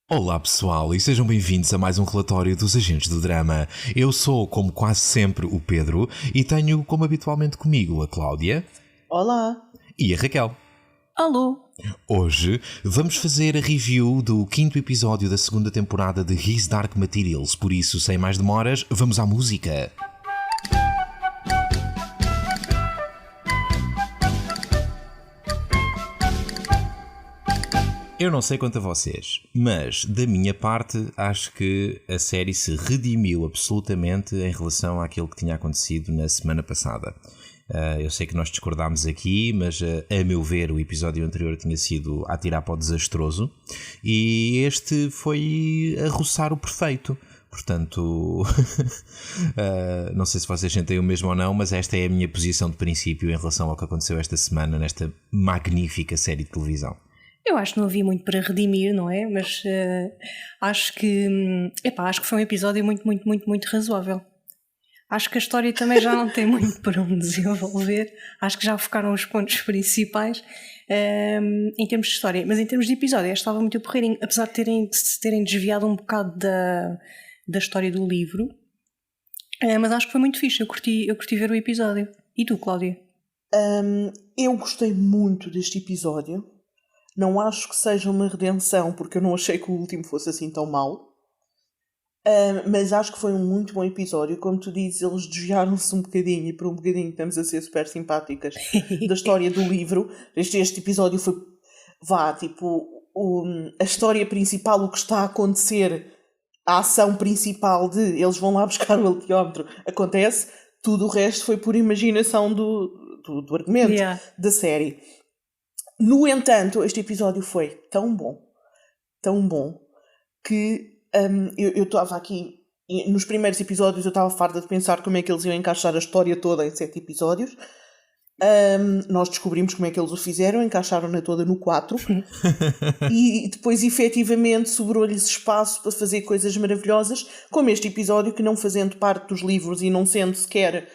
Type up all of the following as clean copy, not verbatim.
Olá pessoal e sejam bem-vindos a mais um relatório dos Agentes do Drama. Eu sou, como quase sempre, o Pedro e tenho, como habitualmente comigo, a Cláudia. Olá. E a Raquel. Alô. Hoje vamos fazer a review do 5º episódio da segunda temporada de His Dark Materials, por isso, sem mais demoras, vamos à música. Eu não sei quanto a vocês, mas da minha parte acho que a série se redimiu absolutamente em relação àquilo que tinha acontecido na semana passada. Eu sei que nós discordámos aqui, mas a meu ver o episódio anterior tinha sido a atirar para o desastroso e este foi a roçar o perfeito. Portanto, não sei se vocês sentem o mesmo ou não, mas esta é a minha posição de princípio em relação ao que aconteceu esta semana nesta magnífica série de televisão. Eu acho que não havia muito para redimir, não é? Mas acho que foi um episódio muito razoável. Acho que a história também já não tem muito para onde desenvolver. Acho que já focaram os pontos principais em termos de história. Mas em termos de episódio, estava muito porreirinho, apesar de se terem desviado um bocado da história do livro. Mas acho que foi muito fixe, eu curti ver o episódio. E tu, Cláudia? Eu gostei muito deste episódio. Não acho que seja uma redenção, porque eu não achei que o último fosse assim tão mau. Mas acho que foi um muito bom episódio. Como tu dizes, eles desviaram-se um bocadinho, e por um bocadinho estamos a ser super simpáticas, da história do livro. Este episódio foi, a história principal, o que está a acontecer, a ação principal de eles vão lá buscar o heliómetro, acontece. Tudo o resto foi por imaginação do argumento da série. No entanto, este episódio foi tão bom, que eu estava aqui, nos primeiros episódios eu estava farta de pensar como é que eles iam encaixar a história toda em 7 episódios. Nós descobrimos como é que eles o fizeram, encaixaram-na toda no 4 e depois efetivamente sobrou-lhes espaço para fazer coisas maravilhosas, como este episódio, que não fazendo parte dos livros e não sendo sequer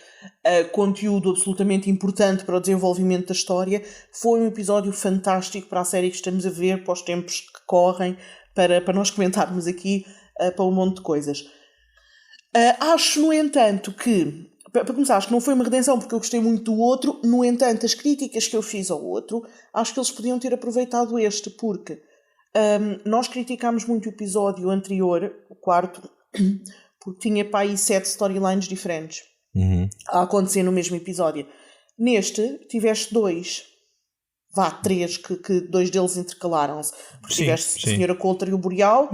conteúdo absolutamente importante para o desenvolvimento da história, foi um episódio fantástico para a série que estamos a ver, para os tempos que correm, para nós comentarmos aqui para um monte de coisas. Acho, no entanto, que, para começar, acho que não foi uma redenção porque eu gostei muito do outro. No entanto, as críticas que eu fiz ao outro, acho que eles podiam ter aproveitado este, porque nós criticámos muito o episódio anterior, o 4, porque tinha para aí 7 storylines diferentes a acontecer no mesmo episódio. Neste, tiveste 3, que 2 deles intercalaram-se. Porque tiveste a Senhora Coulter e o Boreal,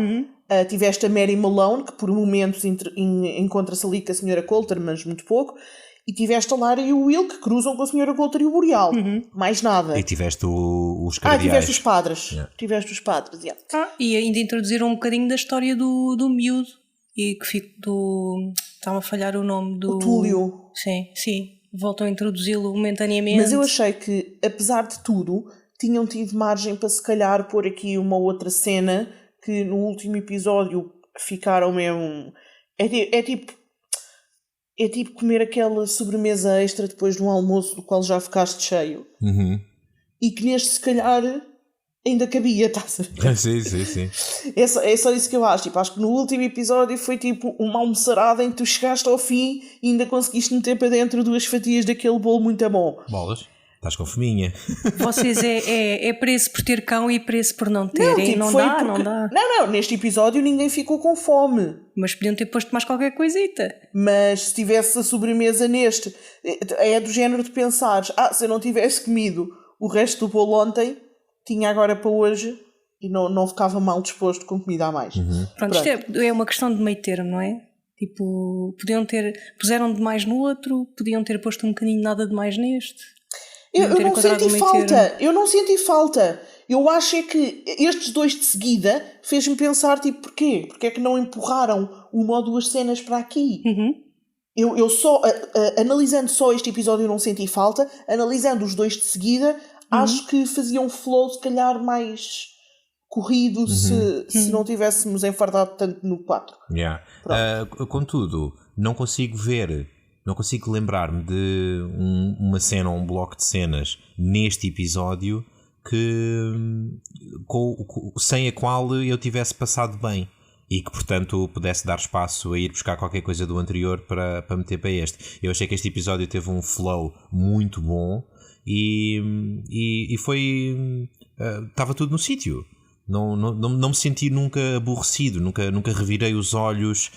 tiveste a Mary Malone, que por momentos encontra-se ali com a Senhora Coulter, mas muito pouco, e tiveste a Lara e o Will, que cruzam com a Senhora Coulter e o Boreal. Mais nada. E tiveste os cardeais. Tiveste os padres. Tiveste os padres, E ainda introduziram um bocadinho da história do miúdo, e que fico está-me a falhar o nome do... O Túlio. Sim. Voltam a introduzi-lo momentaneamente. Mas eu achei que, apesar de tudo, tinham tido margem para se calhar pôr aqui uma outra cena que no último episódio ficaram mesmo... É tipo comer aquela sobremesa extra depois de um almoço do qual já ficaste cheio. E que neste, se calhar, ainda cabia, estás a ver? Sim. É só isso que eu acho. Tipo, acho que no último episódio foi tipo uma almoçarada em que tu chegaste ao fim e ainda conseguiste meter para dentro 2 fatias daquele bolo muito bom. Bolas, estás com fominha. Vocês é preço por ter cão e preço por não terem. Não dá. Não, neste episódio ninguém ficou com fome. Mas podiam ter posto mais qualquer coisita. Mas se tivesse a sobremesa neste, é do género de pensares, se eu não tivesse comido o resto do bolo ontem, tinha agora para hoje e não ficava mal disposto com comida a mais. Pronto. Isto é uma questão de meio termo, não é? Tipo, puseram demais no outro, podiam ter posto um bocadinho nada demais neste. Eu não senti falta. Eu não senti falta. Eu acho é que estes 2 de seguida fez-me pensar, tipo, porquê? Porquê é que não empurraram 1 ou 2 cenas para aqui? Eu só, analisando só este episódio, eu não senti falta. Analisando os 2 de seguida, acho que fazia um flow, se calhar, mais corrido se não tivéssemos enfardado tanto no 4. Contudo, não consigo lembrar-me de uma cena ou um bloco de cenas neste episódio sem a qual eu tivesse passado bem e que portanto pudesse dar espaço a ir buscar qualquer coisa do anterior para meter para este. Eu achei que este episódio teve um flow muito bom e foi... estava tudo no sítio. Não me senti nunca aborrecido, nunca revirei os olhos.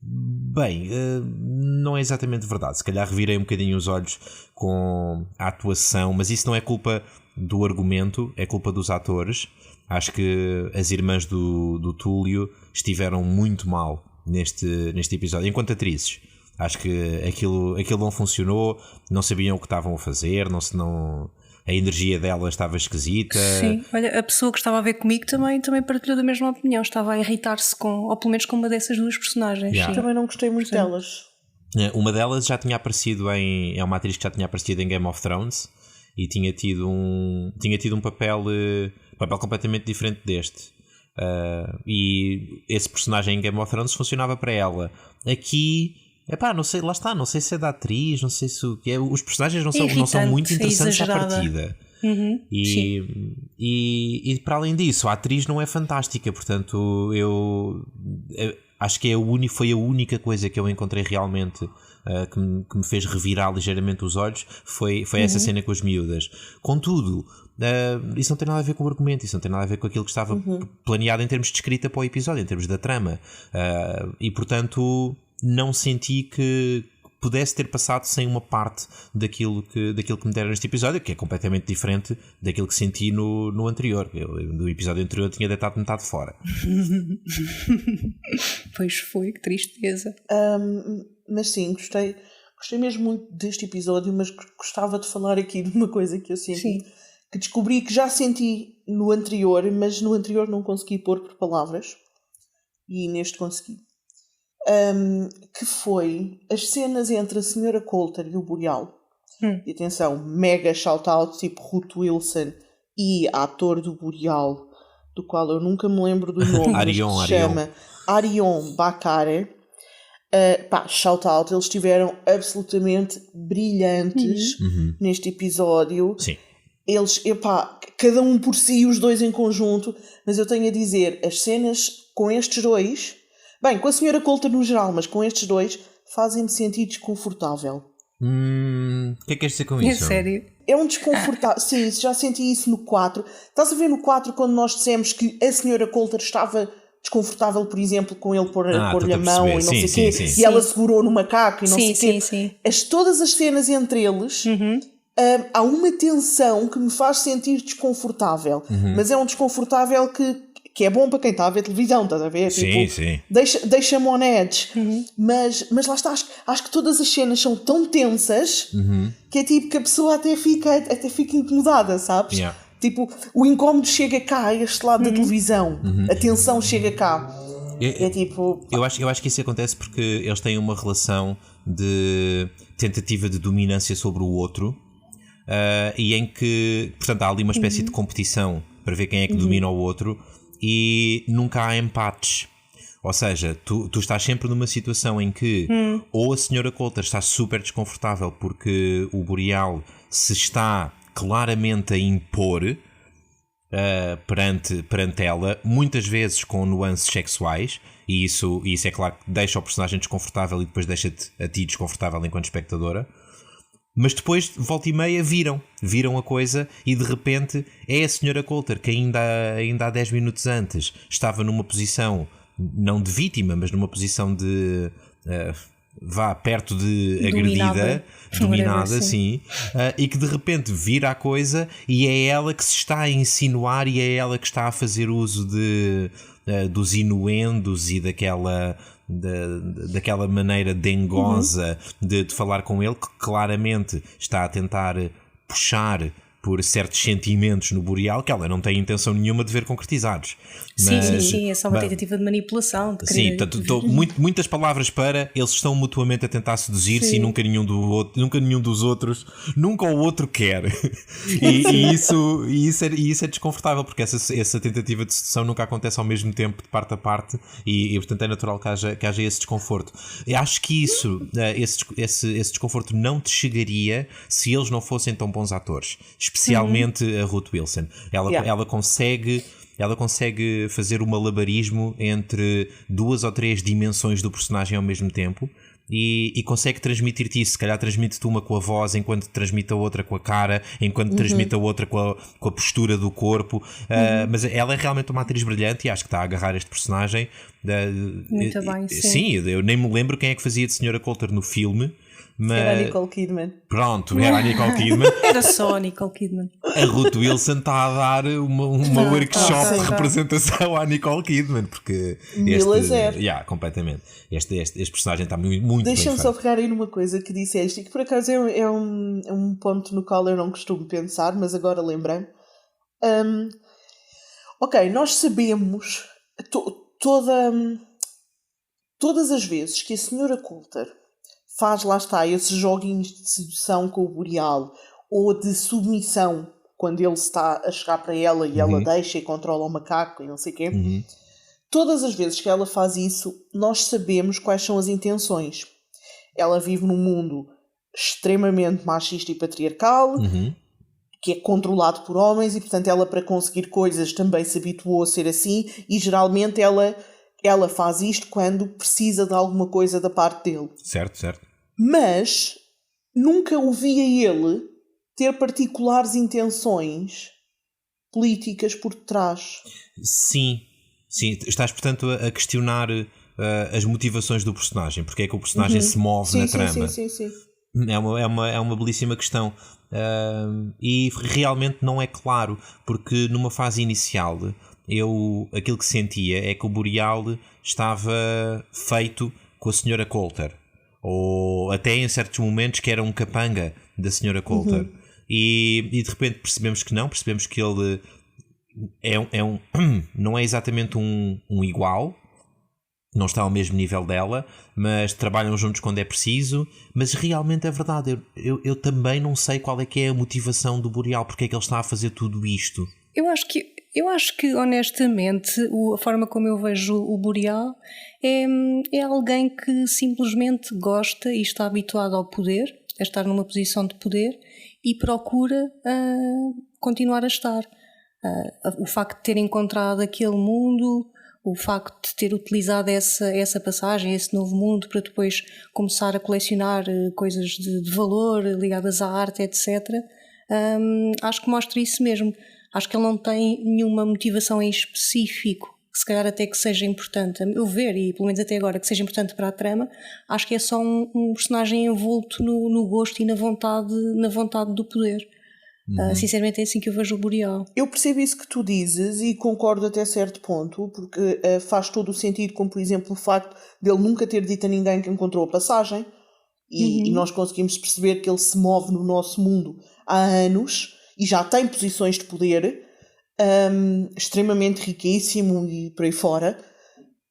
Bem, não é exatamente verdade. Se calhar revirei um bocadinho os olhos com a atuação, mas isso não é culpa do argumento, é culpa dos atores. Acho que as irmãs do Túlio estiveram muito mal neste episódio, enquanto atrizes. Acho que aquilo não funcionou, não sabiam o que estavam a fazer, a energia dela estava esquisita. Sim, olha, a pessoa que estava a ver comigo também partilhou da mesma opinião, estava a irritar-se ou pelo menos com uma dessas duas personagens. Yeah. Também não gostei muito delas. Uma delas já tinha aparecido é uma atriz que já tinha aparecido em Game of Thrones e tinha tido um papel completamente diferente deste. E esse personagem em Game of Thrones funcionava para ela. Aqui, não sei, lá está, não sei se é da atriz, não sei se o que é. Os personagens não são muito interessantes à partida. E para além disso, a atriz não é fantástica, portanto eu acho que foi a única coisa que eu encontrei realmente que me fez revirar ligeiramente os olhos foi essa cena com as miúdas. Contudo, isso não tem nada a ver com o argumento, isso não tem nada a ver com aquilo que estava planeado em termos de escrita para o episódio, em termos da trama, e portanto não senti que pudesse ter passado sem uma parte daquilo que me deram neste episódio, que é completamente diferente daquilo que senti no anterior. No episódio anterior eu tinha deitado metade fora. Pois foi, que tristeza. Mas sim, gostei mesmo muito deste episódio, mas gostava de falar aqui de uma coisa que eu senti, sim, que descobri que já senti no anterior, mas no anterior não consegui pôr por palavras, e neste consegui. Que foi as cenas entre a Sra. Coulter e o Boreal. E atenção, mega shout-out, tipo Ruth Wilson e a ator do Boreal, do qual eu nunca me lembro do nome, Arion. chama Arion Bakare. Shout-out, eles estiveram absolutamente brilhantes neste episódio. Sim. Eles, cada um por si, os dois em conjunto, mas eu tenho a dizer, as cenas com estes dois... Bem, com a Sra. Coulter no geral, mas com estes dois fazem-me sentir desconfortável. O que é que queres dizer com isso? É sério? É um desconfortável. Sim, já senti isso no 4. Estás a ver no 4 quando nós dissemos que a Sra. Coulter estava desconfortável, por exemplo, com ele pôr-lhe a mão e não sei o quê, e ela segurou no macaco e não sei o quê. Sim. Todas as cenas entre eles... há uma tensão que me faz sentir desconfortável, mas é um desconfortável que é bom para quem está a ver televisão, estás a ver? Sim, tipo, sim. Deixa-me on edge. Mas lá está, acho que todas as cenas são tão tensas que é tipo que a pessoa até fica incomodada, sabes? Yeah. Tipo, o incómodo chega cá, a este lado da televisão, a tensão chega cá. É tipo... Eu acho que isso acontece porque eles têm uma relação de tentativa de dominância sobre o outro, e em que, portanto, há ali uma espécie de competição para ver quem é que domina o outro, e nunca há empates. Ou seja, tu estás sempre numa situação em que ou a Sra. Coulter está super desconfortável porque o Boreal se está claramente a impor perante ela, muitas vezes com nuances sexuais, e isso é claro que deixa o personagem desconfortável e depois deixa-te a ti desconfortável enquanto espectadora. Mas depois, volta e meia, viram a coisa e de repente é a Sra. Coulter que ainda há 10 minutos antes estava numa posição, não de vítima, mas numa posição de... perto de agredida, dominada, sim, e que de repente vira a coisa e é ela que se está a insinuar e é ela que está a fazer uso dos inuendos e daquela maneira dengosa de falar com ele, que claramente está a tentar puxar por certos sentimentos no Boreal que ela não tem intenção nenhuma de ver concretizados. Sim, é só uma tentativa de manipulação. De sim, portanto, muitas palavras para eles estão mutuamente a tentar seduzir-se e nunca nenhum dos outros, nunca o outro quer. e isso é desconfortável, porque essa tentativa de sedução nunca acontece ao mesmo tempo, de parte a parte, e portanto é natural que haja esse desconforto. Eu acho que esse desconforto não te chegaria se eles não fossem tão bons atores, especialmente a Ruth Wilson. Ela consegue fazer o malabarismo entre 2 ou 3 dimensões do personagem ao mesmo tempo e consegue transmitir-te isso. Se calhar transmite-te uma com a voz, enquanto transmite a outra com a cara, enquanto transmite a outra com a postura do corpo. Mas ela é realmente uma atriz brilhante e acho que está a agarrar este personagem. Muito bem, sim. Sim, eu nem me lembro quem é que fazia de Sra. Coulter no filme. Mas... Era a Nicole Kidman. Pronto, era a Nicole Kidman. Era só a Nicole Kidman. A Ruth Wilson está a dar uma workshop de representação à Nicole Kidman, porque completamente. Este personagem está muito bem feito. Deixa-me só pegar aí numa coisa que disseste, e que por acaso é um ponto no qual eu não costumo pensar, mas agora lembrei-me. Ok, nós sabemos todas as vezes que a Sra. Coulter faz, lá está, esses joguinhos de sedução com o Boreal, ou de submissão, quando ele está a chegar para ela e ela deixa e controla o macaco e não sei o quê. Todas as vezes que ela faz isso, nós sabemos quais são as intenções. Ela vive num mundo extremamente machista e patriarcal, que é controlado por homens, e portanto ela, para conseguir coisas, também se habituou a ser assim, e geralmente ela faz isto quando precisa de alguma coisa da parte dele. Certo. Mas nunca o via ele ter particulares intenções políticas por detrás. Sim. Estás, portanto, a questionar as motivações do personagem. Porque é que o personagem se move na trama. Sim. É uma belíssima questão. E realmente não é claro, porque numa fase inicial aquilo que sentia é que o Boreal estava feito com a Sra. Coulter, ou até em certos momentos que era um capanga da Sra. Coulter. E de repente percebemos que ele não é exatamente um igual, não está ao mesmo nível dela, mas trabalham juntos quando é preciso. Mas realmente é verdade, eu também não sei qual é que é a motivação do Boreal, porque é que ele está a fazer tudo isto. Eu acho que honestamente a forma como eu vejo o Boreal é alguém que simplesmente gosta e está habituado ao poder, a estar numa posição de poder, e procura continuar a estar. O facto de ter encontrado aquele mundo, o facto de ter utilizado essa passagem, esse novo mundo, para depois começar a colecionar coisas de valor ligadas à arte, etc., acho que mostra isso mesmo. Acho que ele não tem nenhuma motivação em específico, que se calhar até que seja importante, a meu ver, e pelo menos até agora, que seja importante para a trama. Acho que é só um personagem envolto no gosto e na vontade do poder. Sinceramente é assim que eu vejo o Boreal. Eu percebo isso que tu dizes e concordo até certo ponto, porque faz todo o sentido, como por exemplo o facto de ele nunca ter dito a ninguém que encontrou a passagem, e nós conseguimos perceber que ele se move no nosso mundo há anos e já tem posições de poder, extremamente riquíssimo e por aí fora,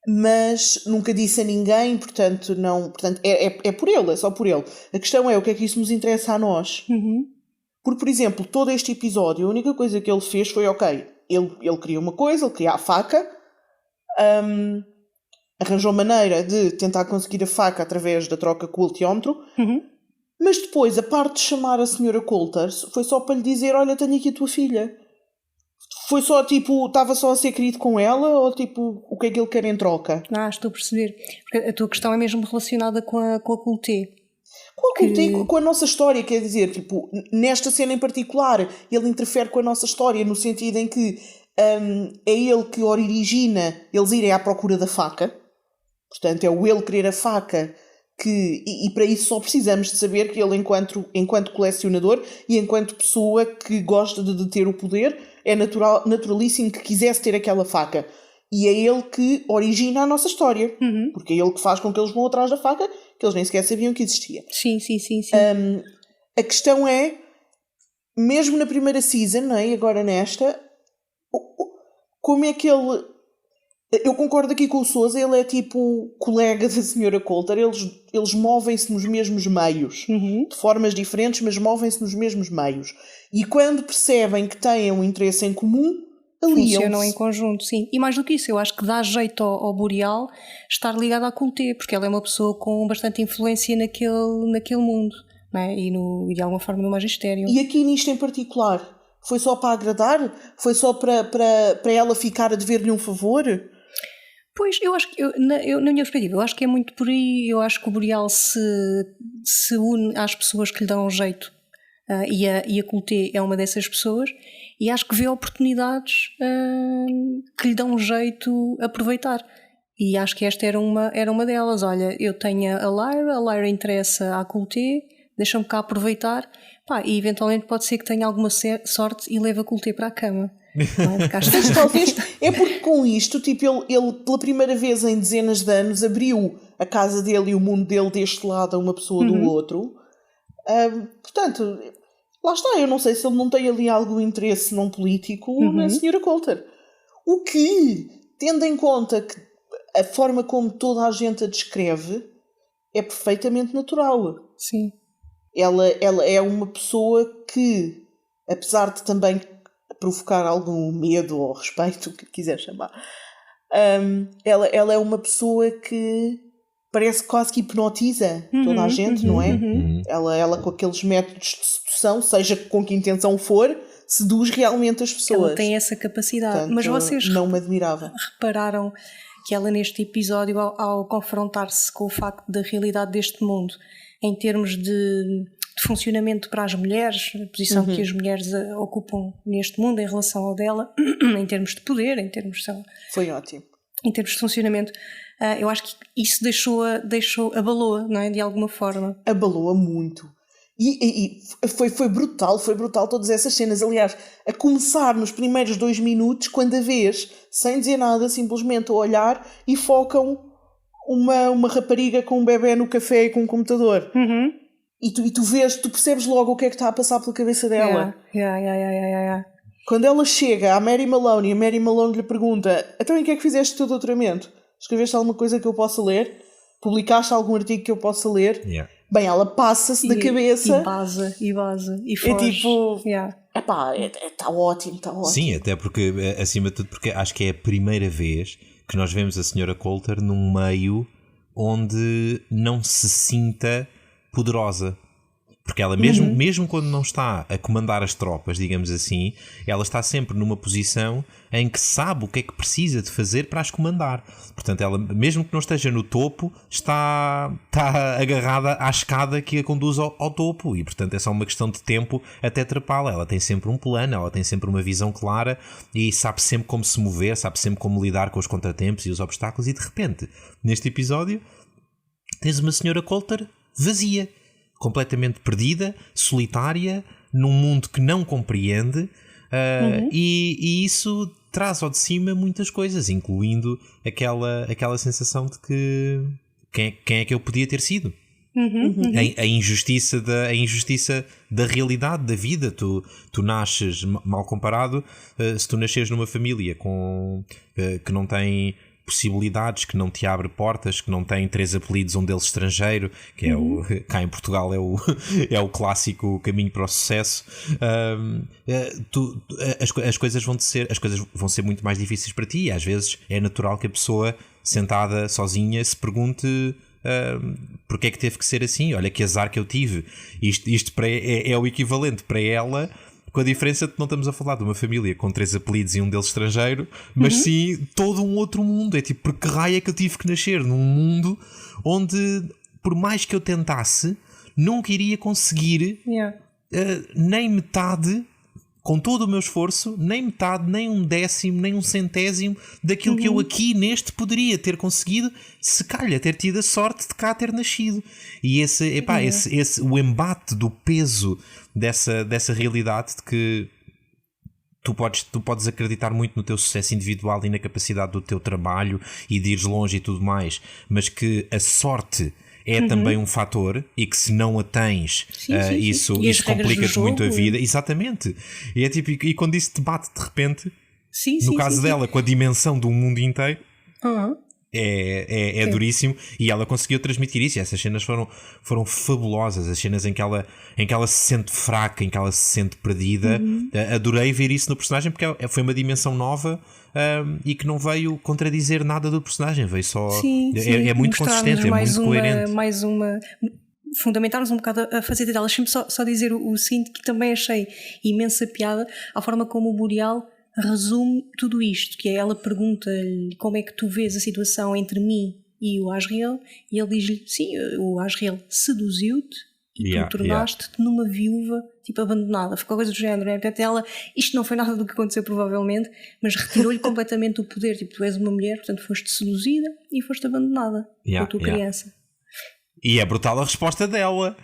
mas nunca disse a ninguém, portanto é por ele, é só por ele. A questão é o que é que isso nos interessa a nós. Porque, por exemplo, todo este episódio, a única coisa que ele fez foi, ok, ele queria uma coisa, ele queria a faca, arranjou maneira de tentar conseguir a faca através da troca com o ultiómetro, mas depois a parte de chamar a Sra. Coulter foi só para lhe dizer, olha, tenho aqui a tua filha. Foi só tipo, estava só a ser querido com ela, ou tipo, o que é que ele quer em troca? Estou a perceber. Porque a tua questão é mesmo relacionada com a Coulter. Com a nossa história, quer dizer, tipo, nesta cena em particular, ele interfere com a nossa história, no sentido em que é ele que origina eles irem à procura da faca. Portanto, é o ele querer a faca, e para isso só precisamos de saber que ele, enquanto colecionador e enquanto pessoa que gosta de ter o poder, é naturalíssimo que quisesse ter aquela faca. E é ele que origina a nossa história. Porque é ele que faz com que eles vão atrás da faca, que eles nem sequer sabiam que existia. Sim. A questão é, mesmo na primeira season, não é? E agora nesta, como é que ele Eu concordo aqui com o Sousa, ele é tipo colega da senhora Coulter, eles movem-se nos mesmos meios, de formas diferentes, mas movem-se nos mesmos meios. E quando percebem que têm um interesse em comum, aliam-se. Funcionam em conjunto, sim. E mais do que isso, eu acho que dá jeito ao Boreal estar ligado à Coulter, porque ela é uma pessoa com bastante influência naquele mundo, não é? E de alguma forma no magistério. E aqui nisto em particular, foi só para agradar? Foi só para ela ficar a dever-lhe um favor? Pois, eu acho que, na minha perspectiva, eu acho que é muito por aí. Eu acho que o Boreal se une às pessoas que lhe dão um jeito, e a Coulter é uma dessas pessoas, e acho que vê oportunidades que lhe dão um jeito a aproveitar. E acho que esta era uma delas. Olha, eu tenho a Lyra interessa à Coulter, deixa-me cá aproveitar, pá, e eventualmente pode ser que tenha alguma sorte e leve a Coulter para a cama. Mas talvez é porque com isto, tipo, ele pela primeira vez em dezenas de anos abriu a casa dele e o mundo dele deste lado a uma pessoa do outro. Portanto, lá está, eu não sei se ele não tem ali algum interesse não político na senhora Coulter. O que, tendo em conta que a forma como toda a gente a descreve é perfeitamente natural. Sim. Ela é uma pessoa que, apesar de também provocar algum medo ou respeito, o que quiser chamar, ela é uma pessoa que parece quase que hipnotiza toda a gente, não é? Ela com aqueles métodos de sedução, seja com que intenção for, seduz realmente as pessoas. Ela tem essa capacidade. Portanto, mas vocês não me admirava. Repararam que ela neste episódio, ao confrontar-se com o facto da realidade deste mundo, em termos de funcionamento para as mulheres, a posição que as mulheres ocupam neste mundo em relação ao dela, em termos de poder, em termos de... Foi ótimo. Em termos de funcionamento, eu acho que isso abalou-a, não é? De alguma forma. Abalou-a muito. E foi brutal todas essas cenas. Aliás, a começar nos primeiros 2 minutos, quando a vês, sem dizer nada, simplesmente a olhar e focam uma rapariga com um bebê no café e com um computador. E tu percebes logo o que é que está a passar pela cabeça dela. Yeah. Quando ela chega à Mary Malone e a Mary Malone lhe pergunta: então em que é que fizeste o teu doutoramento? Escreveste alguma coisa que eu possa ler? Publicaste algum artigo que eu possa ler? Yeah. Bem, ela passa-se da cabeça. E vaza. E foge. É tipo... Yeah. Epá, está ótimo, está ótimo. Sim, até porque, acima de tudo, porque acho que é a primeira vez que nós vemos a senhora Coulter num meio onde não se sinta poderosa. Porque ela mesmo quando não está a comandar as tropas, digamos assim, ela está sempre numa posição em que sabe o que é que precisa de fazer para as comandar. Portanto, ela, mesmo que não esteja no topo, está agarrada à escada que a conduz ao topo. E, portanto, é só uma questão de tempo até trepá-la. Ela tem sempre um plano, ela tem sempre uma visão clara e sabe sempre como se mover, sabe sempre como lidar com os contratempos e os obstáculos. E, de repente, neste episódio, tens uma senhora Coulter vazia, completamente perdida, solitária, num mundo que não compreende, e isso traz ao de cima muitas coisas, incluindo aquela sensação de que quem é que eu podia ter sido. A injustiça da realidade, da vida. Tu nasces, mal comparado, se tu nasces numa família que não tem possibilidades, que não te abre portas, que não tem 3 apelidos, um deles estrangeiro, que é cá em Portugal é o clássico caminho para o sucesso. As coisas vão ser muito mais difíceis para ti, e às vezes é natural que a pessoa sentada sozinha se pergunte porque é que teve que ser assim. Olha que azar que eu tive. Isto é o equivalente para ela, com a diferença de que não estamos a falar de uma família com 3 apelidos e um deles estrangeiro, mas sim todo um outro mundo. É tipo, por que raio é que eu tive que nascer num mundo onde, por mais que eu tentasse, nunca iria conseguir nem metade, com todo o meu esforço, nem metade, nem 1/10, nem 1/100 daquilo que eu aqui neste poderia ter conseguido, se calhar ter tido a sorte de cá ter nascido. E o embate do peso dessa realidade de que tu podes acreditar muito no teu sucesso individual e na capacidade do teu trabalho e de ires longe e tudo mais, mas que a sorte é também um fator, e que se não a tens, isso complica-te muito a vida. Exatamente. E é tipo, e quando isso te bate de repente, no caso dela, com a dimensão do mundo inteiro, É duríssimo, e ela conseguiu transmitir isso. E essas cenas foram fabulosas. As cenas em que ela se sente fraca, em que ela se sente perdida. Adorei ver isso no personagem, porque foi uma dimensão nova, e que não veio contradizer nada do personagem. Veio só. Sim, é muito consistente, é muito coerente. Fundamentar-nos um bocado a faceta dela. Deixa-me só dizer o seguinte, que também achei imensa piada a forma como o Boreal resume tudo isto, que é, ela pergunta-lhe como é que tu vês a situação entre mim e o Asriel, e ele diz-lhe, sim, o Asriel seduziu-te e tu tornaste-te numa viúva tipo abandonada, ficou coisa do género, né? Portanto, ela, isto não foi nada do que aconteceu provavelmente, mas retirou-lhe completamente o poder, tipo, tu és uma mulher, portanto foste seduzida e foste abandonada pela tua criança. E é brutal a resposta dela,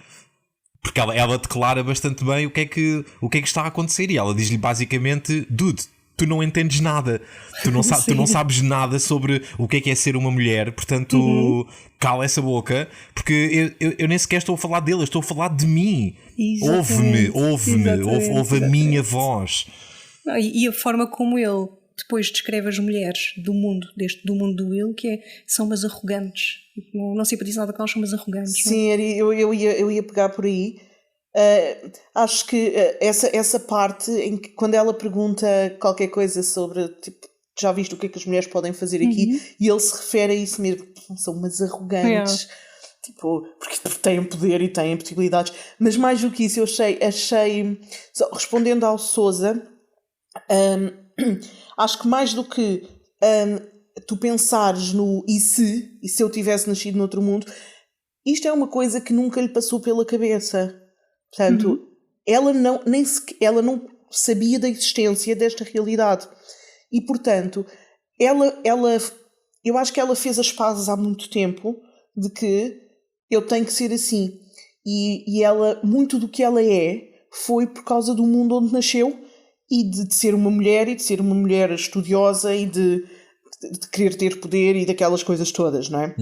porque ela declara bastante bem o que é que está a acontecer, e ela diz-lhe basicamente, dude, tu não entendes nada, tu não sabes nada sobre o que é ser uma mulher, portanto cala essa boca, porque eu nem sequer estou a falar dele, eu estou a falar de mim. Ouve-me, ouve a minha voz. E a forma como ele depois descreve as mulheres do mundo do Will, que são umas arrogantes, não simpatizo nada com elas, são umas arrogantes. Sim, eu ia pegar por aí. Acho que essa parte em que, quando ela pergunta qualquer coisa sobre, tipo, já viste o que é que as mulheres podem fazer aqui, e ele se refere a isso mesmo, são umas arrogantes, tipo, porque têm poder e têm possibilidades. Mas mais do que isso, eu achei respondendo ao Sousa, acho que mais do que tu pensares no e se eu tivesse nascido noutro mundo, isto é uma coisa que nunca lhe passou pela cabeça. Portanto, ela não sabia da existência desta realidade. E, portanto, eu acho que ela fez as pazes há muito tempo de que eu tenho que ser assim. E ela, muito do que ela foi por causa do mundo onde nasceu e de ser uma mulher, e de ser uma mulher estudiosa e de querer ter poder e daquelas coisas todas, não é?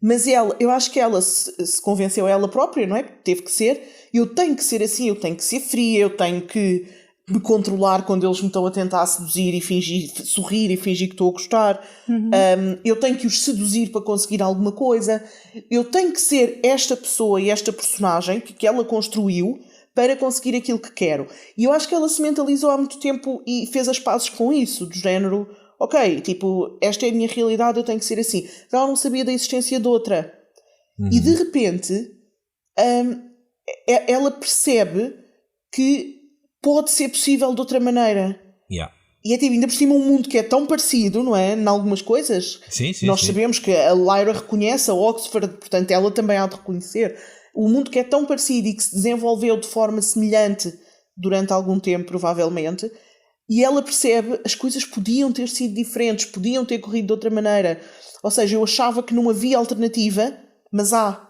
Mas eu acho que ela se convenceu a ela própria, não é? Teve que ser. Eu tenho que ser assim, eu tenho que ser fria, eu tenho que me controlar quando eles me estão a tentar seduzir e sorrir e fingir que estou a gostar. Eu tenho que os seduzir para conseguir alguma coisa. Eu tenho que ser esta pessoa e esta personagem que ela construiu para conseguir aquilo que quero. E eu acho que ela se mentalizou há muito tempo e fez as pazes com isso, do género... Ok, tipo, esta é a minha realidade, eu tenho que ser assim. Ela não sabia da existência de outra. E de repente, ela percebe que pode ser possível de outra maneira. E é tipo, ainda por cima um mundo que é tão parecido, não é? Em algumas coisas. Sim, Nós sabemos que a Lyra reconhece a Oxford, portanto ela também há de reconhecer. O mundo que é tão parecido e que se desenvolveu de forma semelhante durante algum tempo, provavelmente... E ela percebe, as coisas podiam ter sido diferentes, podiam ter corrido de outra maneira. Ou seja, eu achava que não havia alternativa, mas há.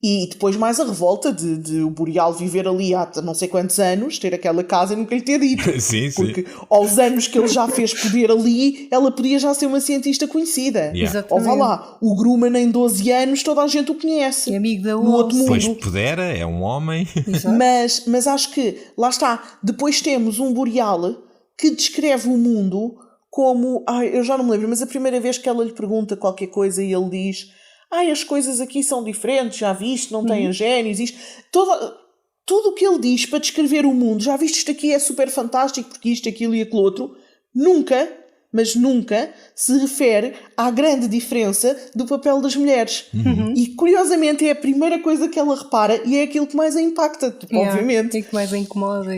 E depois mais a revolta de o Boreal viver ali há não sei quantos anos, ter aquela casa e nunca lhe ter dito. Porque aos anos que ele já fez poder ali, ela podia já ser uma cientista conhecida. Ou vá lá, o Grumman em 12 anos toda a gente o conhece. É amigo da no outro mundo. Pois pudera, é um homem. Mas acho que, lá está, depois temos um Boreal que descreve o mundo como... eu já não me lembro, mas a primeira vez que ela lhe pergunta qualquer coisa e ele diz... as coisas aqui são diferentes, já viste, não têm gênios, isto... Tudo o que ele diz para descrever o mundo, já viste, isto aqui é super fantástico, porque isto, aquilo e aquilo outro, nunca, mas nunca, se refere à grande diferença do papel das mulheres. E, curiosamente, é a primeira coisa que ela repara e é aquilo que mais a impacta, obviamente. É que mais a incomoda.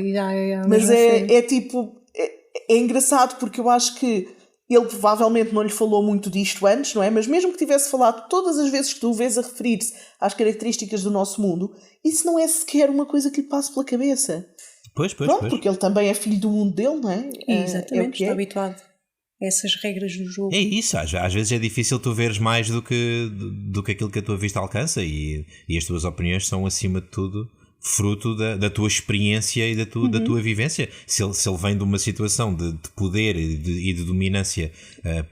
Mas é tipo... É engraçado porque eu acho que ele provavelmente não lhe falou muito disto antes, não é? Mas mesmo que tivesse falado todas as vezes que tu o vês a referir-se às características do nosso mundo, isso não é sequer uma coisa que lhe passe pela cabeça. Pois. Porque ele também é filho do mundo dele, não é? Exatamente, está habituado a essas regras do jogo. É isso, às vezes é difícil tu veres mais do que aquilo que a tua vista alcança, e as tuas opiniões são, acima de tudo, fruto da tua experiência e da tua vivência. Se ele vem de uma situação de poder e de dominância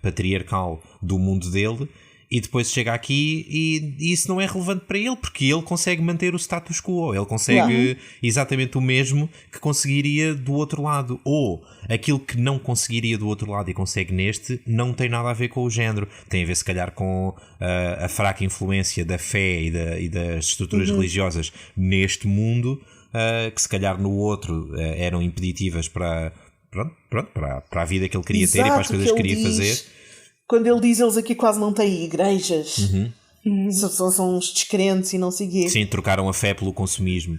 patriarcal do mundo dele, E depois chega aqui e isso não é relevante para ele, porque ele consegue manter o status quo, ele consegue exatamente o mesmo que conseguiria do outro lado, ou aquilo que não conseguiria do outro lado e consegue neste, não tem nada a ver com o género, tem a ver se calhar com a fraca influência da fé e das estruturas religiosas neste mundo, que se calhar no outro eram impeditivas para a vida que ele queria ter e para as coisas que queria fazer. Quando ele diz, eles aqui quase não têm igrejas, são uns descrentes e não sei o quê. Sim, trocaram a fé pelo consumismo.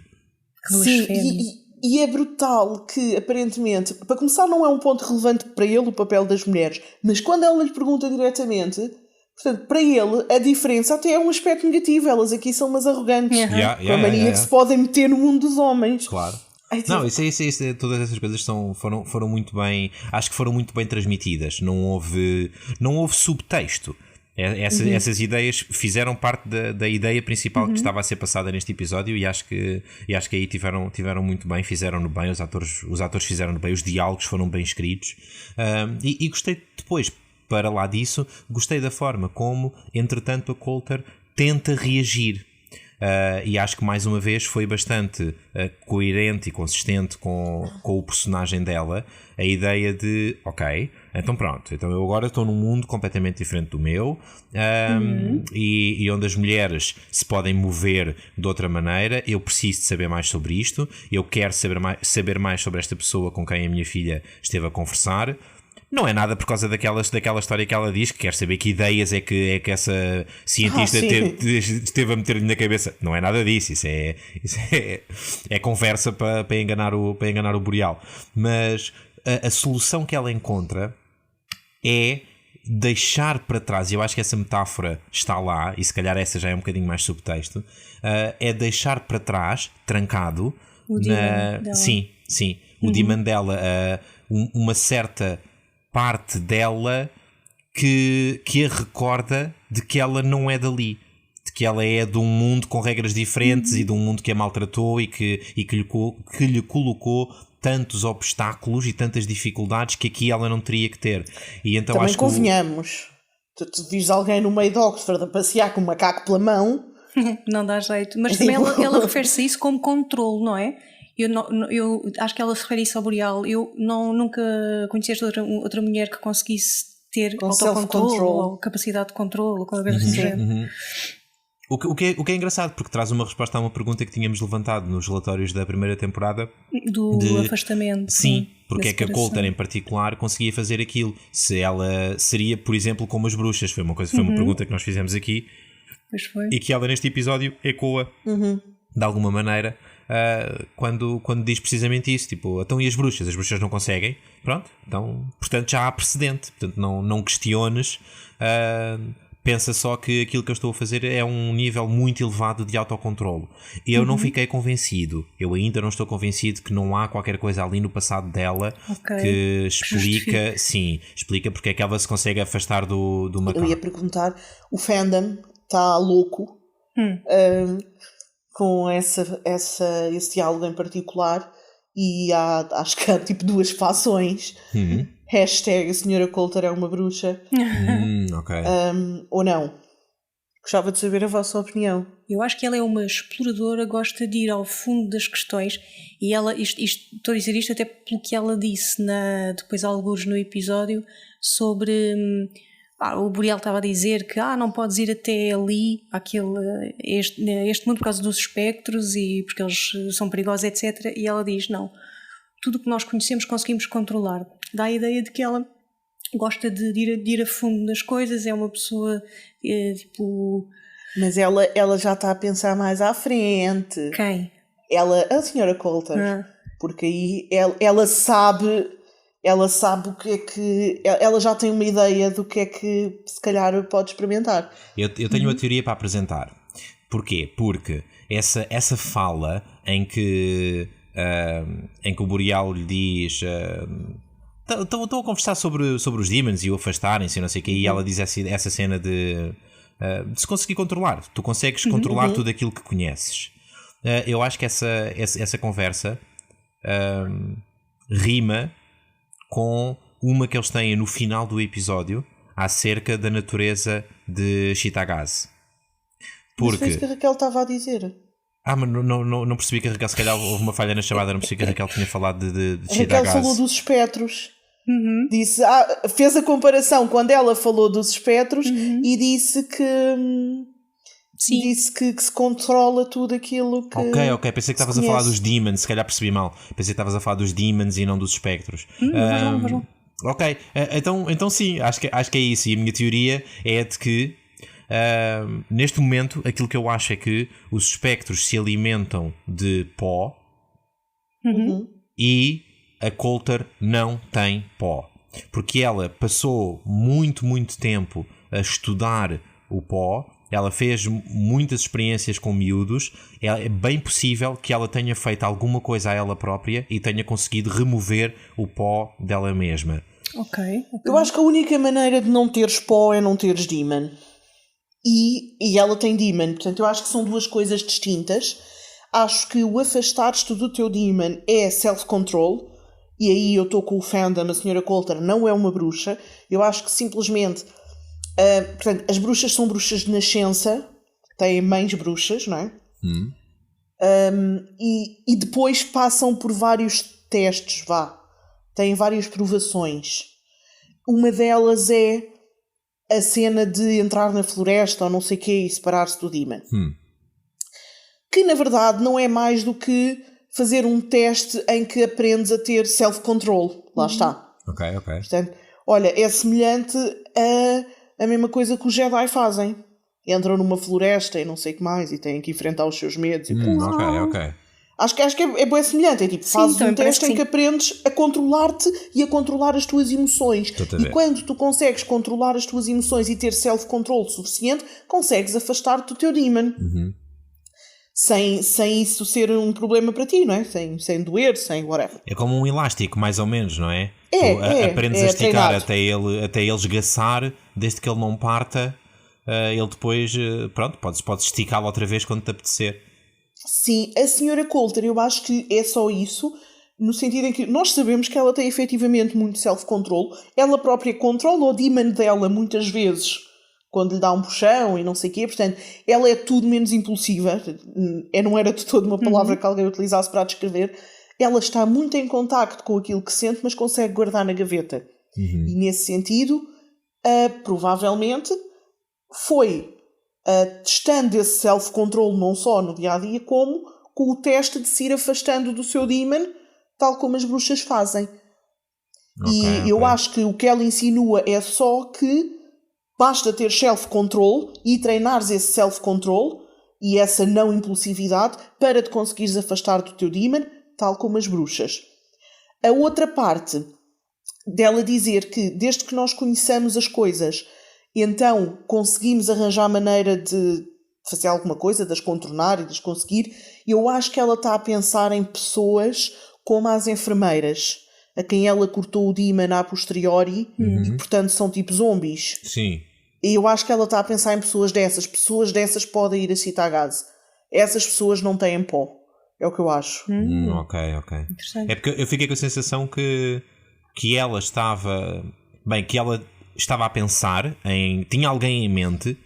Sim, e é brutal que aparentemente, para começar, não é um ponto relevante para ele o papel das mulheres, mas quando ela lhe pergunta diretamente, portanto, para ele a diferença até é um aspecto negativo. Elas aqui são umas arrogantes, com a mania que se podem meter no mundo dos homens. Claro. Não, isso, todas essas coisas foram muito bem, acho que foram muito bem transmitidas, não houve subtexto. Essas ideias fizeram parte da ideia principal que estava a ser passada neste episódio, e acho que aí tiveram muito bem, fizeram-no bem, os atores fizeram-no bem, os diálogos foram bem escritos, e gostei depois, para lá disso, gostei da forma como, entretanto, a Coulter tenta reagir. E acho que mais uma vez foi bastante coerente e consistente com o personagem dela, a ideia de ok, então pronto, então eu agora estou num mundo completamente diferente do meu, e onde as mulheres se podem mover de outra maneira. Eu preciso de saber mais sobre isto, eu quero saber mais sobre esta pessoa com quem a minha filha esteve a conversar. Não é nada por causa daquela história que ela diz, que quer saber que ideias é que essa cientista esteve a meter-lhe na cabeça. Não é nada disso, isso é conversa para enganar o Boreal. Mas a solução que ela encontra é deixar para trás, e eu acho que essa metáfora está lá, e se calhar essa já é um bocadinho mais subtexto, é deixar para trás, trancado, o demon dela. Sim, o demon dela, uma certa parte dela que a recorda de que ela não é dali, de que ela é de um mundo com regras diferentes e de um mundo que a maltratou e que lhe colocou tantos obstáculos e tantas dificuldades que aqui ela não teria que ter. E então também acho convenhamos, tu vis alguém no meio de Oxford a passear com um macaco pela mão, não dá jeito, mas também ela refere-se a isso como controle, não é? Eu acho que ela se refere isso ao Boreal. Eu nunca conheci outra mulher que conseguisse ter autocontrole ou capacidade de controle ou qualquer coisa assim do género. O que é engraçado, porque traz uma resposta a uma pergunta que tínhamos levantado nos relatórios da primeira temporada do afastamento. Sim, porque é que a Coulter em particular conseguia fazer aquilo. Se ela seria, por exemplo, como as bruxas. Foi uma pergunta que nós fizemos aqui. Pois foi. E que ela neste episódio ecoa de alguma maneira. Quando diz precisamente isso, tipo, então e as bruxas? As bruxas não conseguem, pronto, então, portanto já há precedente, portanto não questiones, pensa só que aquilo que eu estou a fazer é um nível muito elevado de autocontrolo. Eu não fiquei convencido, eu ainda não estou convencido que não há qualquer coisa ali no passado dela que explica porque é que ela se consegue afastar do macaco. Eu ia perguntar, o fandom está louco com esse diálogo em particular, e acho que há tipo duas fações. Hashtag a senhora Coulter é uma bruxa. Okay. Ou não. Gostava de saber a vossa opinião. Eu acho que ela é uma exploradora, gosta de ir ao fundo das questões, e ela, estou a dizer isto até pelo que ela disse depois alguns no episódio sobre... o Boreal estava a dizer que não podes ir até ali, este mundo, por causa dos espectros e porque eles são perigosos, etc. E ela diz, não, tudo o que nós conhecemos conseguimos controlar. Dá a ideia de que ela gosta de ir a fundo nas coisas, é uma pessoa tipo... Mas ela já está a pensar mais à frente. Quem? A senhora Coulter. Porque aí ela sabe... Ela sabe o que é que... Ela já tem uma ideia do que é que se calhar pode experimentar. Eu tenho uma teoria para apresentar. Porquê? Porque essa fala em que o Boreal lhe diz... Estão a conversar sobre os demons e o afastarem-se e não sei o quê, e ela diz essa cena de se conseguir controlar. Tu consegues controlar tudo aquilo que conheces. Eu acho que essa conversa rima com uma que eles têm no final do episódio acerca da natureza de Chitagaz. Porque... Mas foi isso que a Raquel estava a dizer. Mas não percebi que a Raquel, se calhar houve uma falha na chamada, não percebi que a Raquel tinha falado de Chitagaz. A Raquel falou dos espectros. Disse, fez a comparação quando ela falou dos espectros e disse que... Sim. Disse que se controla tudo aquilo que... Ok, pensei que estavas a falar dos demons, se calhar percebi mal. Pensei que estavas a falar dos demons e não dos espectros. Ok, então sim, acho que é isso. E a minha teoria é de que neste momento aquilo que eu acho é que os espectros se alimentam de pó e a Coulter não tem pó. Porque ela passou muito tempo a estudar o pó. Ela fez muitas experiências com miúdos. É bem possível que ela tenha feito alguma coisa a ela própria e tenha conseguido remover o pó dela mesma. Ok. Eu acho que a única maneira de não teres pó é não teres demon. E ela tem demon. Portanto, eu acho que são duas coisas distintas. Acho que o afastar-te do teu demon é self-control. E aí eu estou com o fandom, a Sra. Coulter não é uma bruxa. Eu acho que simplesmente... portanto, as bruxas são bruxas de nascença, têm mães bruxas, não é? E depois passam por vários testes, têm várias provações. Uma delas é a cena de entrar na floresta ou não sei o quê e separar-se do demon. Que na verdade não é mais do que fazer um teste em que aprendes a ter self-control. Lá está. Ok. Portanto, olha, é semelhante a mesma coisa que os Jedi fazem. Entram numa floresta e não sei o que mais e têm que enfrentar os seus medos. Ok. Acho que é bem semelhante. É tipo, fazes um teste em que aprendes a controlar-te e a controlar as tuas emoções. E quando tu consegues controlar as tuas emoções e ter self-control suficiente, consegues afastar-te do teu demon. Sem isso ser um problema para ti, não é? Sem doer, sem whatever. É como um elástico, mais ou menos, não é? Aprendes a esticar até ele esgaçar, desde que ele não parta, ele depois, pronto, podes esticá-lo outra vez quando te apetecer. Sim, a Sra. Coulter, eu acho que é só isso, no sentido em que nós sabemos que ela tem efetivamente muito self-control, ela própria controla o demon dela muitas vezes, quando lhe dá um puxão e não sei o quê, portanto, ela é tudo menos impulsiva, não era de todo uma palavra que alguém utilizasse para a descrever, ela está muito em contacto com aquilo que sente, mas consegue guardar na gaveta. E nesse sentido, provavelmente, foi testando esse self-control não só no dia-a-dia, como com o teste de se ir afastando do seu demon, tal como as bruxas fazem. Eu acho que o que ela insinua é só que basta ter self-control e treinares esse self-control e essa não impulsividade para te conseguires afastar do teu demon, tal como as bruxas. A outra parte dela dizer que desde que nós conheçamos as coisas, então conseguimos arranjar maneira de fazer alguma coisa, de as contornar e de as conseguir, eu acho que ela está a pensar em pessoas como as enfermeiras, a quem ela cortou o demon a posteriori e portanto são tipo zombies. Sim. E eu acho que ela está a pensar em pessoas dessas podem ir a Chitagaz. Essas pessoas não têm pó. É o que eu acho. Ok. É porque eu fiquei com a sensação que ela estava... Bem, que ela estava a pensar em... Tinha alguém em mente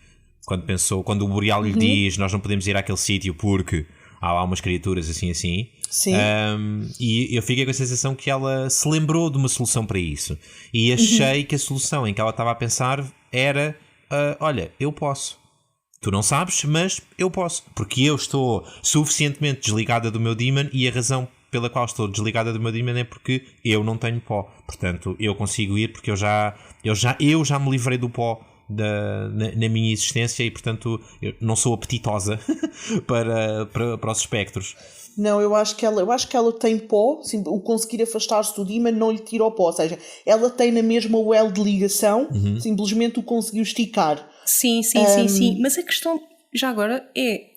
quando o Boreal lhe diz nós não podemos ir àquele sítio porque há lá umas criaturas assim. Sim. E eu fiquei com a sensação que ela se lembrou de uma solução para isso. E achei que a solução em que ela estava a pensar era... olha, eu posso. Tu não sabes, mas eu posso. Porque eu estou suficientemente desligada do meu demon e a razão pela qual estou desligada do meu demon é porque eu não tenho pó. Portanto, eu consigo ir porque eu já me livrei do pó na minha existência e, portanto, eu não sou apetitosa para os espectros. Não, eu acho que ela tem pó, sim, o conseguir afastar-se do demon não lhe tira o pó, ou seja, ela tem na mesma well de ligação, simplesmente o conseguiu esticar. Sim, mas a questão, já agora, é,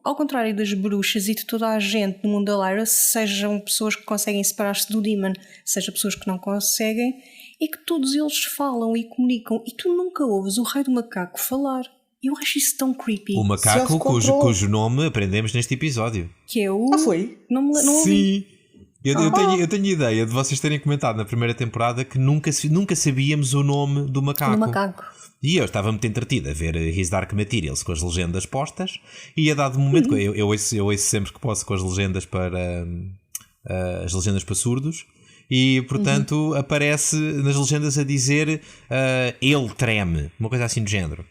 ao contrário das bruxas e de toda a gente no mundo da Lyra, sejam pessoas que conseguem separar-se do demon, sejam pessoas que não conseguem, é que todos eles falam e comunicam, e tu nunca ouves o Rei do Macaco falar. Eu acho isso tão creepy. O macaco cujo nome aprendemos neste episódio. Que é o... foi? Não Sim. Eu tenho ideia de vocês terem comentado na primeira temporada que nunca sabíamos o nome do macaco. Do macaco. E eu estava muito entretido a ver His Dark Materials com as legendas postas, e a dado momento, eu ouço sempre que posso com as legendas para surdos, e portanto aparece nas legendas a dizer ele treme, uma coisa assim do género.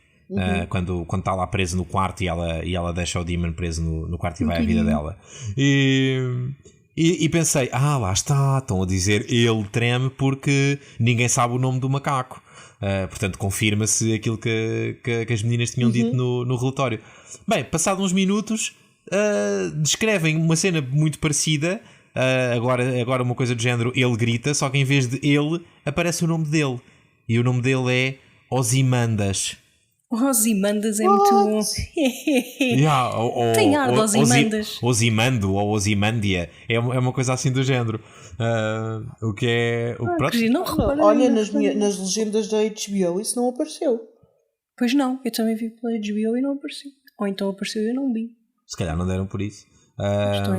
Quando está lá preso no quarto e ela deixa o Demon preso no quarto e vai à vida dela. E pensei, lá está, estão a dizer ele treme porque ninguém sabe o nome do macaco. Portanto, confirma-se aquilo que as meninas tinham dito no relatório. Bem, passados uns minutos, descrevem uma cena muito parecida. Agora uma coisa do género, ele grita, só que em vez de ele, aparece o nome dele. E o nome dele é Ozymandias. Ozymandias é muito bom. Tem ar de Ozymandias. Ozymando ou Ozymandia. É uma coisa assim do género. O que é. Olha, nas legendas da HBO isso não apareceu. Pois não, eu também vi pela HBO e não apareceu. Ou então apareceu e eu não vi. Se calhar não deram por isso.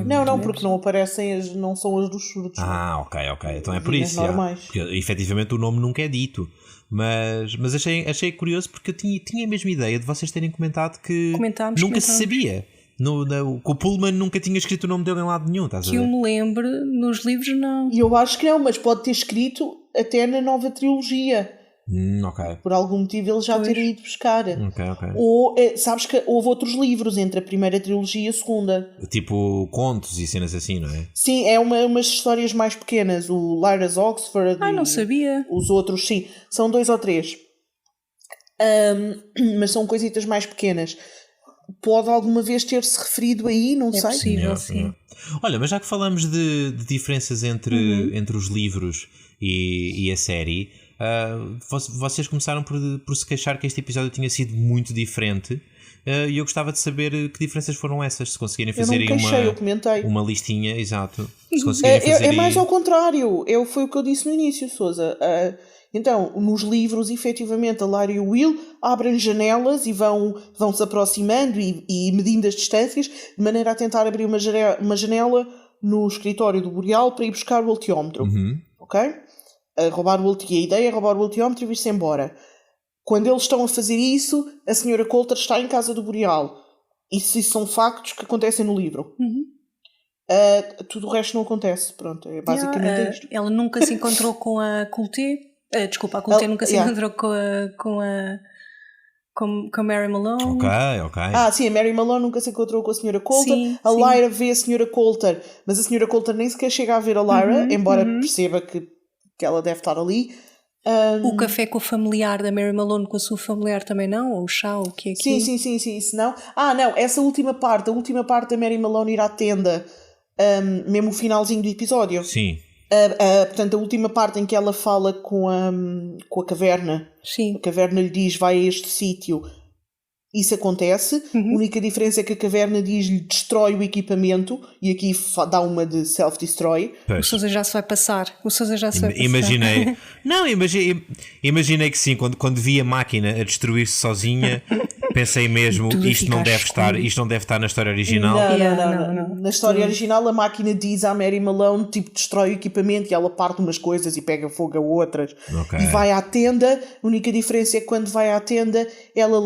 Não, porque não aparecem, não são as dos surdos. Ok. Então é por isso. Porque, efetivamente o nome nunca é dito. Mas achei curioso porque eu tinha a mesma ideia de vocês terem comentado que nunca se sabia. Que o Pullman nunca tinha escrito o nome dele em lado nenhum. Estás a ver? Que eu me lembro, nos livros não. E eu acho que não, mas pode ter escrito até na nova trilogia. Ok. Por algum motivo ele já teria ido buscar. Ok. Ou sabes que houve outros livros entre a primeira trilogia e a segunda. Tipo contos e cenas assim, não é? Sim, é umas histórias mais pequenas. O Lyra's Oxford. Não sabia. Os outros, sim. São 2 ou 3. Mas são coisitas mais pequenas. Pode alguma vez ter-se referido aí, não sei. É possível, sim. Olha, mas já que falamos de diferenças entre os livros e a série, vocês começaram por se queixar que este episódio tinha sido muito diferente, e eu gostava de saber que diferenças foram essas, se conseguirem fazer uma listinha, exato. Se conseguirem fazer é mais ao contrário, foi o que eu disse no início, Sousa. Então, nos livros, efetivamente, a Lara e o Will abrem janelas e vão se aproximando e medindo as distâncias, de maneira a tentar abrir uma janela no escritório do Boreal para ir buscar o ultiómetro. Ok? A ideia é roubar o ultiómetro e vir-se embora. Quando eles estão a fazer isso, a senhora Coulter está em casa do Boreal. Isso são factos que acontecem no livro. Tudo o resto não acontece. Pronto, é basicamente isto. Ela nunca se encontrou com a Coulter. Desculpa, a Coulter nunca se encontrou com a Mary Malone. Ok. Sim, a Mary Malone nunca se encontrou com a Sra. Coulter. Sim. Lyra vê a Sra. Coulter, mas a Sra. Coulter nem sequer chega a ver a Lyra, embora perceba que ela deve estar ali. O café com o familiar da Mary Malone com a sua familiar também não? Ou o chá, o que é que Sim, isso não. Não, essa a última parte da Mary Malone ir à tenda, mesmo o finalzinho do episódio. Sim. Portanto, a última parte em que ela fala com a caverna. Sim. A caverna lhe diz, vai a este sítio. Isso acontece. A única diferença é que a caverna diz-lhe, destrói o equipamento. E aqui dá uma de self-destroy. O Sousa já se vai passar. Imaginei. Não, imaginei que sim. Quando vi a máquina a destruir-se sozinha, pensei mesmo, isto não deve estar na história original. Não. Na história original a máquina diz à Mary Malone, destrói o equipamento e ela parte umas coisas e pega fogo a outras. Okay. E vai à tenda. A única diferença é que quando vai à tenda ela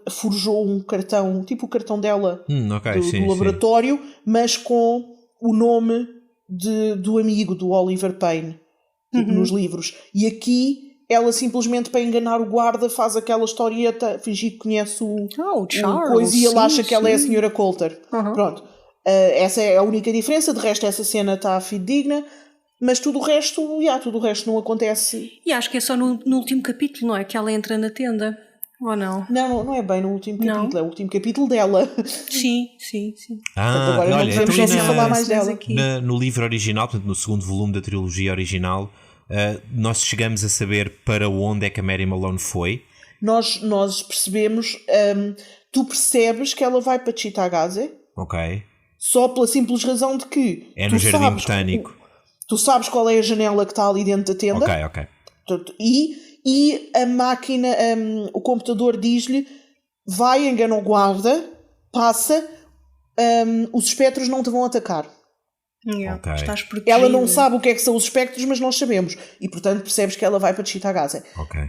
forjou um cartão, tipo o cartão dela do laboratório, mas com o nome do amigo do Oliver Payne, nos livros. E aqui ela simplesmente, para enganar o guarda, faz aquela historieta, fingir que conhece o Charles, coisa, e ele acha que ela é a Sra. Coulter. Pronto. Essa é a única diferença. De resto, essa cena está fidedigna, mas tudo o resto não acontece. E acho que é só no último capítulo, não é? Que ela entra na tenda, ou não? Não é bem no último capítulo, é o último capítulo dela. Sim. Portanto, agora não podemos falar mais dela. No livro original, portanto, no segundo volume da trilogia original, nós chegamos a saber para onde é que a Mary Malone foi. Nós percebemos, tu percebes que ela vai para Cittàgazze. Ok. Só pela simples razão de que é no Jardim Botânico. Tu sabes qual é a janela que está ali dentro da tenda. Ok. E a máquina, o computador diz-lhe, vai, engana o guarda, passa, os espectros não te vão atacar. Ok. Estás protegida. Ela não sabe o que é que são os espectros, mas nós sabemos. E portanto percebes que ela vai para Chitagase. Ok.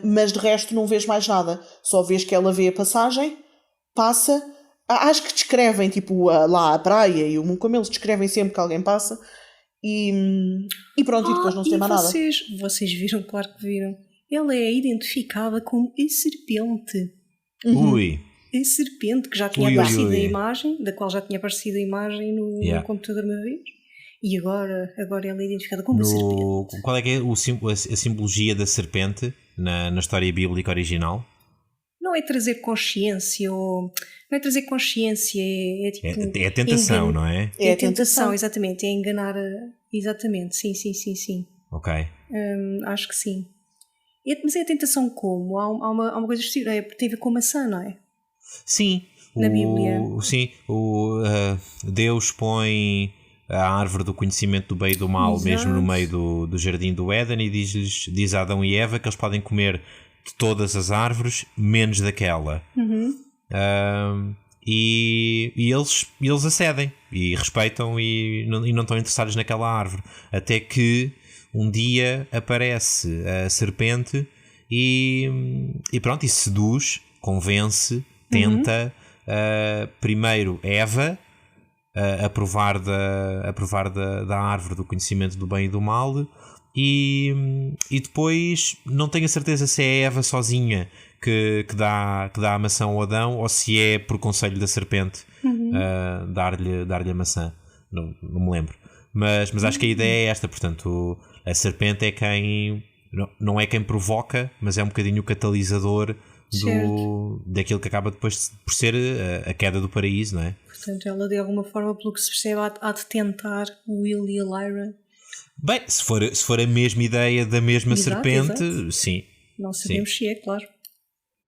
Mas de resto não vês mais nada. Só vês que ela vê a passagem, passa. Acho que descrevem tipo lá a praia e o mundo, como eles descrevem sempre que alguém passa. E pronto, e depois não se tem mais nada. Vocês viram, claro que viram. Ela é identificada como a serpente. Ui. A serpente, que já tinha aparecido a imagem, da qual já tinha aparecido a imagem no computador uma vez. E agora ela é identificada como a serpente. Qual é que é a simbologia da serpente na história bíblica original? Não é trazer consciência, não é trazer consciência, é tipo... É a tentação, não é? É a tentação, exatamente, é enganar... Exatamente, sim. Ok. Acho que sim. Mas é a tentação como? Há uma coisa estranha, porque tem a ver com a maçã, não é? Sim. Na Bíblia. Sim, Deus põe a árvore do conhecimento do bem e do mal, Exato. mesmo no meio do jardim do Éden, e diz a Adão e Eva que eles podem comer de todas as árvores, menos daquela. E eles acedem e respeitam e não estão interessados naquela árvore. Até que um dia aparece a serpente e pronto, e seduz, convence, tenta primeiro Eva a provar da árvore do conhecimento do bem e do mal, e depois não tenho a certeza se é a Eva sozinha que dá a maçã ao Adão ou se é por conselho da serpente dar-lhe a maçã. Não me lembro. Mas acho que a ideia é esta, portanto, a serpente é quem... Não é quem provoca, mas é um bocadinho o catalisador daquilo que acaba depois por ser a queda do paraíso, não é? Portanto, ela de alguma forma, pelo que se percebe, há de tentar o Will e a Lyra. Bem, se for a mesma ideia da mesma serpente, exato. Sim. Não sabemos se é, claro.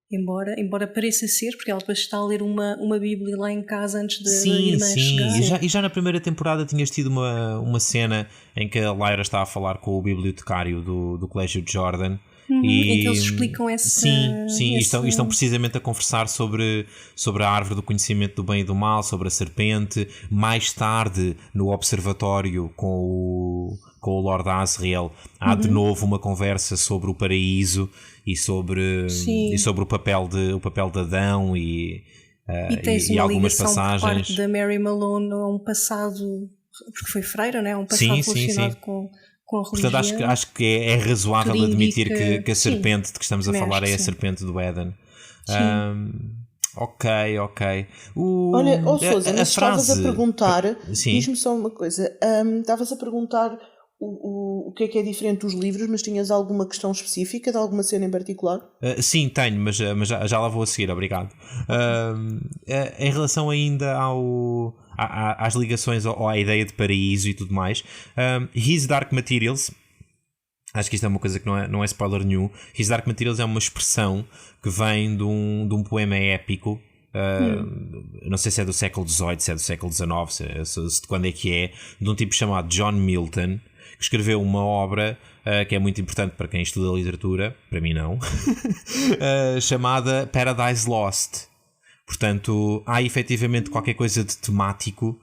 Embora pareça ser, porque ela depois está a ler uma Bíblia lá em casa antes da irmã chegar. E já na primeira temporada tinhas tido uma cena em que a Lyra está a falar com o bibliotecário do Colégio de Jordan. Em que eles explicam essa... Sim, estão precisamente a conversar sobre a árvore do conhecimento do bem e do mal, sobre a serpente. Mais tarde, no observatório com o Lord Asriel, há de novo uma conversa sobre o paraíso e sobre o papel de Adão e tens e uma algumas ligação passagens. por parte da Mary Malone a um passado, porque foi freira, não é? Um passado relacionado com a religião. Portanto, acho que é razoável admitir que a serpente de que estamos a falar é a serpente do Éden. Ok. Olha, Sousa, mas estavas a perguntar, Sim. diz-me só uma coisa, estavas a perguntar o que é diferente dos livros, mas tinhas alguma questão específica de alguma cena em particular? Sim, tenho, mas já lá vou a seguir, obrigado. Em relação ainda às ligações ou à ideia de paraíso e tudo mais, His Dark Materials, acho que isto é uma coisa que não é spoiler nenhum. His Dark Materials é uma expressão que vem de um poema épico. Não sei se é do século XVIII, se é do século XIX, se de quando é que é, de um tipo chamado John Milton, que escreveu uma obra que é muito importante para quem estuda literatura, para mim não, chamada Paradise Lost. Portanto, há efetivamente qualquer coisa de temático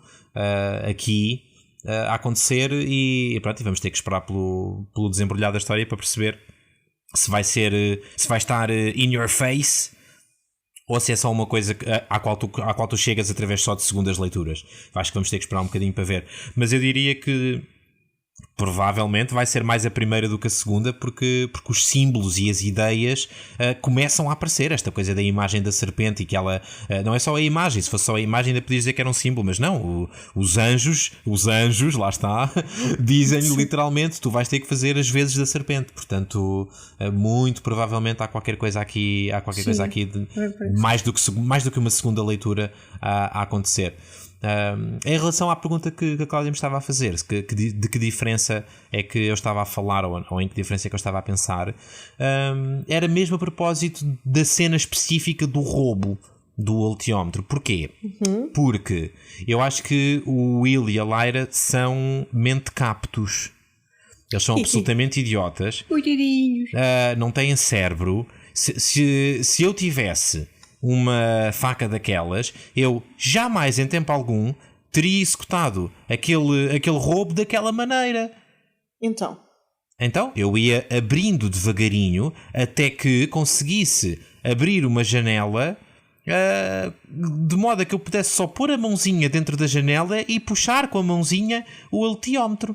aqui a acontecer e pronto, vamos ter que esperar pelo desembrulhar da história para perceber se vai estar in your face ou se é só uma coisa à qual tu chegas através só de segundas leituras. Acho que vamos ter que esperar um bocadinho para ver. Mas eu diria que provavelmente vai ser mais a primeira do que a segunda, porque os símbolos e as ideias começam a aparecer. Esta coisa da imagem da serpente e que ela não é só a imagem. Se fosse só a imagem ainda podias dizer que era um símbolo, mas não, os anjos, lá está, dizem-lhe literalmente: tu vais ter que fazer as vezes da serpente. Portanto, muito provavelmente há qualquer coisa aqui, de mais do que uma segunda leitura a acontecer. Em relação à pergunta que a Cláudia me estava a fazer, de que diferença é que eu estava a falar ou em que diferença é que eu estava a pensar, era mesmo a propósito da cena específica do roubo do altiómetro. Porquê? Porque eu acho que o Will e a Lyra são mentecaptos. Eles são absolutamente idiotas. Não têm cérebro. Se eu tivesse uma faca daquelas, eu jamais em tempo algum teria executado aquele roubo daquela maneira. Então, Eu ia abrindo devagarinho até que conseguisse abrir uma janela de modo a que eu pudesse só pôr a mãozinha dentro da janela e puxar com a mãozinha o altímetro.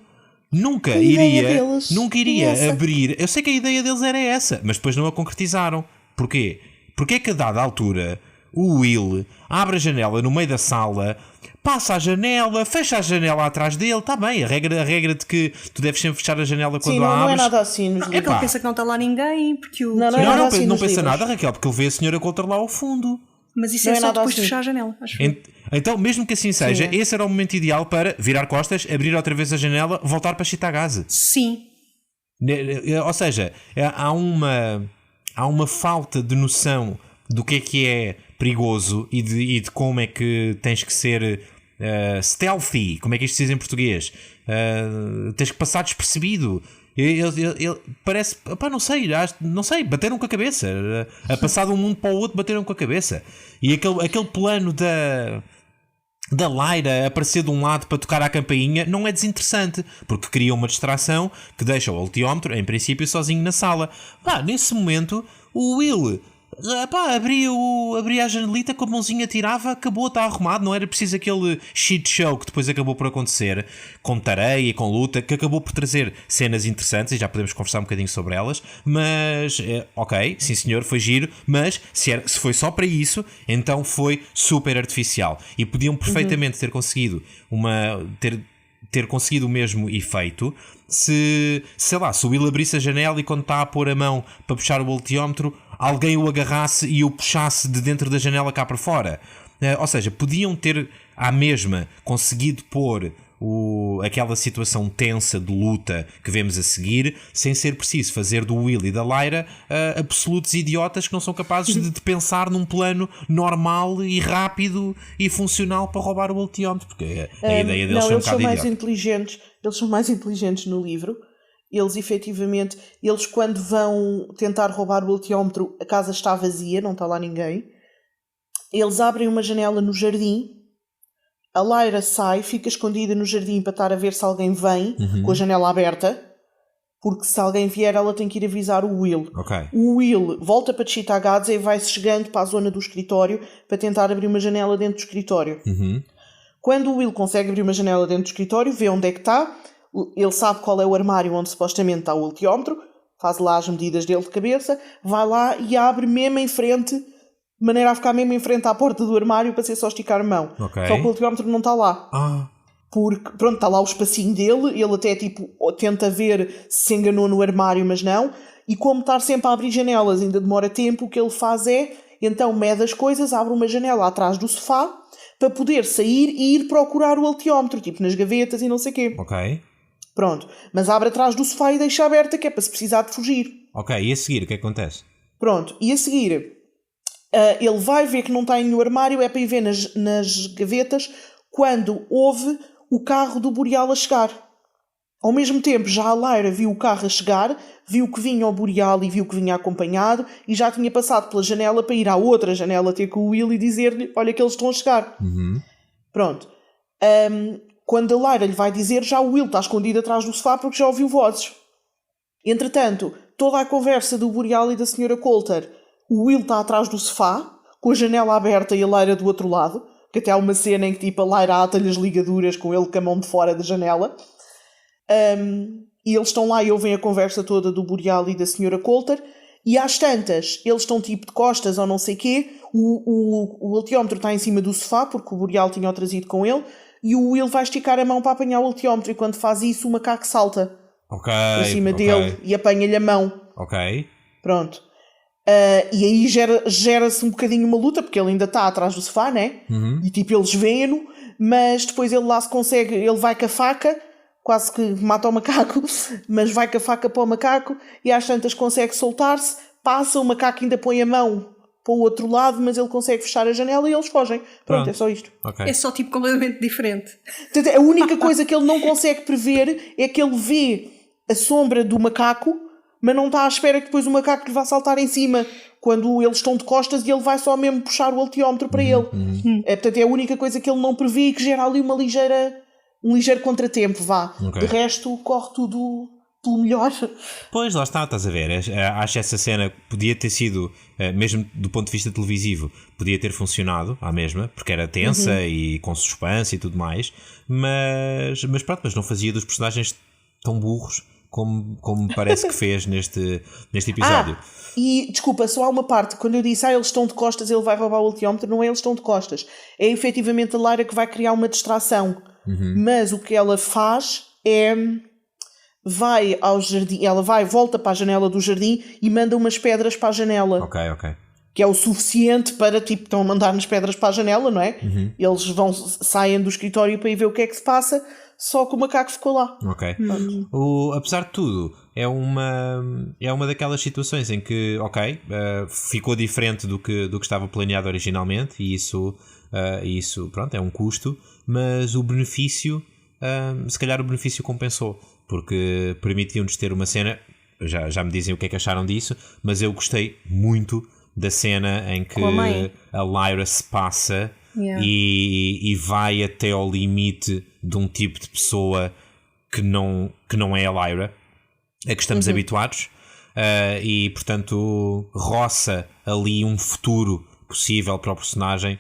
Nunca iria abrir. Eu sei que a ideia deles era essa, mas depois não a concretizaram. Porquê? Porque é que a dada altura o Will abre a janela no meio da sala, passa a janela, fecha a janela atrás dele. Está bem, a regra de que tu deves sempre fechar a janela quando a abres. Não é nada assim nos livros. É que ele pensa que não está lá ninguém, porque o... Não pensa nada, Raquel, porque ele vê a senhora Coulter lá ao fundo. Mas isso é só depois de fechar a janela, acho. Então, mesmo que assim seja, esse era o momento ideal para virar costas, abrir outra vez a janela, voltar para Cittàgazze. Sim. Ou seja, há uma falta de noção do que é perigoso e de como é que tens que ser stealthy, como é que isto se diz em português. Tens que passar despercebido. Ele parece, não sei, bateram com a cabeça, a passar de um mundo para o outro, bateram com a cabeça. E aquele plano da Lyra aparecer de um lado para tocar à campainha não é desinteressante, porque cria uma distração que deixa o altímetro, em princípio, sozinho na sala. Nesse momento, o Will abria a janelita, com a mãozinha tirava, acabou, está arrumado. Não era preciso aquele shit show que depois acabou por acontecer, com tareia e com luta, que acabou por trazer cenas interessantes, e já podemos conversar um bocadinho sobre elas. Mas, ok, sim senhor, foi giro, mas se foi só para isso, então foi super artificial. E podiam perfeitamente ter conseguido ter conseguido o mesmo efeito se o Will abrisse a janela e quando está a pôr a mão para puxar o altímetro, alguém o agarrasse e o puxasse de dentro da janela cá para fora. Ou seja, podiam ter à mesma conseguido pôr aquela situação tensa de luta que vemos a seguir, sem ser preciso fazer do Will e da Lyra absolutos idiotas que não são capazes de pensar num plano normal e rápido e funcional para roubar o altímetro, porque a ideia deles é um bocado idiota. Eles são mais inteligentes no livro. Eles efetivamente, quando vão tentar roubar o altímetro, a casa está vazia, não está lá ninguém. Eles abrem uma janela no jardim, a Lyra sai, fica escondida no jardim para estar a ver se alguém vem, com a janela aberta, porque se alguém vier ela tem que ir avisar o Will. O Will volta para Cittàgazze e vai-se chegando para a zona do escritório para tentar abrir uma janela dentro do escritório. Quando o Will consegue abrir uma janela dentro do escritório, vê onde é que está. Ele sabe qual é o armário onde supostamente está o altímetro, faz lá as medidas dele de cabeça, vai lá e abre mesmo em frente, de maneira a ficar mesmo em frente à porta do armário para ser só esticar a mão. Só que o altímetro não está lá. Porque, pronto, está lá o espacinho dele, ele até tenta ver se se enganou no armário, mas não. E como estar sempre a abrir janelas ainda demora tempo, o que ele faz então mede as coisas, abre uma janela atrás do sofá para poder sair e ir procurar o altímetro, nas gavetas e não sei o quê. Pronto, mas abre atrás do sofá e deixa aberta, que é para se precisar de fugir. E a seguir, o que acontece? Pronto, e a seguir, ele vai ver que não tem no armário, é para ir ver nas gavetas, quando houve o carro do Boreal a chegar. Ao mesmo tempo, já a Lyra viu o carro a chegar, viu que vinha o Boreal e viu que vinha acompanhado, e já tinha passado pela janela para ir à outra janela ter com o Will e dizer-lhe, olha que eles estão a chegar. Pronto. Quando a Lyra lhe vai dizer, já o Will está escondido atrás do sofá porque já ouviu vozes. Entretanto, toda a conversa do Boreal e da Sra. Coulter, o Will está atrás do sofá, com a janela aberta e a Lyra do outro lado, que até há uma cena em que a Lyra ata-lhe as ligaduras com ele com a mão de fora da janela. E eles estão lá e ouvem a conversa toda do Boreal e da Sra. Coulter, e às tantas, eles estão de costas ou não sei o quê, o altímetro está em cima do sofá, porque o Boreal tinha-o trazido com ele, e o Will vai esticar a mão para apanhar o altímetro, e quando faz isso o macaco salta em cima dele e apanha-lhe a mão. Pronto. E aí gera-se um bocadinho uma luta, porque ele ainda está atrás do sofá, né? E eles veem-no, mas depois ele lá se consegue, ele vai com a faca, quase que mata o macaco, mas vai com a faca para o macaco e às tantas consegue soltar-se, passa, o macaco ainda põe a mão para o outro lado, mas ele consegue fechar a janela e eles fogem. Pronto, é só isto. É só completamente diferente. Portanto, a única coisa que ele não consegue prever é que ele vê a sombra do macaco mas não está à espera que depois o macaco lhe vá saltar em cima quando eles estão de costas e ele vai só mesmo puxar o altiómetro para ele. Portanto, é a única coisa que ele não prevê e que gera ali um ligeiro contratempo, vá. Ok. De resto, corre tudo pelo melhor. Pois, lá está, estás a ver. Acho essa cena podia ter sido, mesmo do ponto de vista televisivo, podia ter funcionado à mesma, porque era tensa e com suspense e tudo mais, mas pronto, mas não fazia dos personagens tão burros como me parece que fez neste episódio. E desculpa, só há uma parte, quando eu disse eles estão de costas, ele vai roubar o altiómetro, não é eles estão de costas, é efetivamente a Lyra que vai criar uma distração, mas o que ela faz é vai ao jardim, volta para a janela do jardim e manda umas pedras para a janela. Ok. Que é o suficiente para, tipo, estão a mandar-nos pedras para a janela, não é? Eles saem do escritório para ir ver o que é que se passa, só que o macaco ficou lá. Ok. Apesar de tudo, é uma daquelas situações em que, ficou diferente do que estava planeado originalmente, e isso, pronto, é um custo, mas o benefício, se calhar o benefício compensou, porque permitiu-nos ter uma cena, já me dizem o que é que acharam disso, mas eu gostei muito da cena em que a Lyra se passa e vai até ao limite de um tipo de pessoa que não é a Lyra, a que estamos habituados, e portanto roça ali um futuro possível para o personagem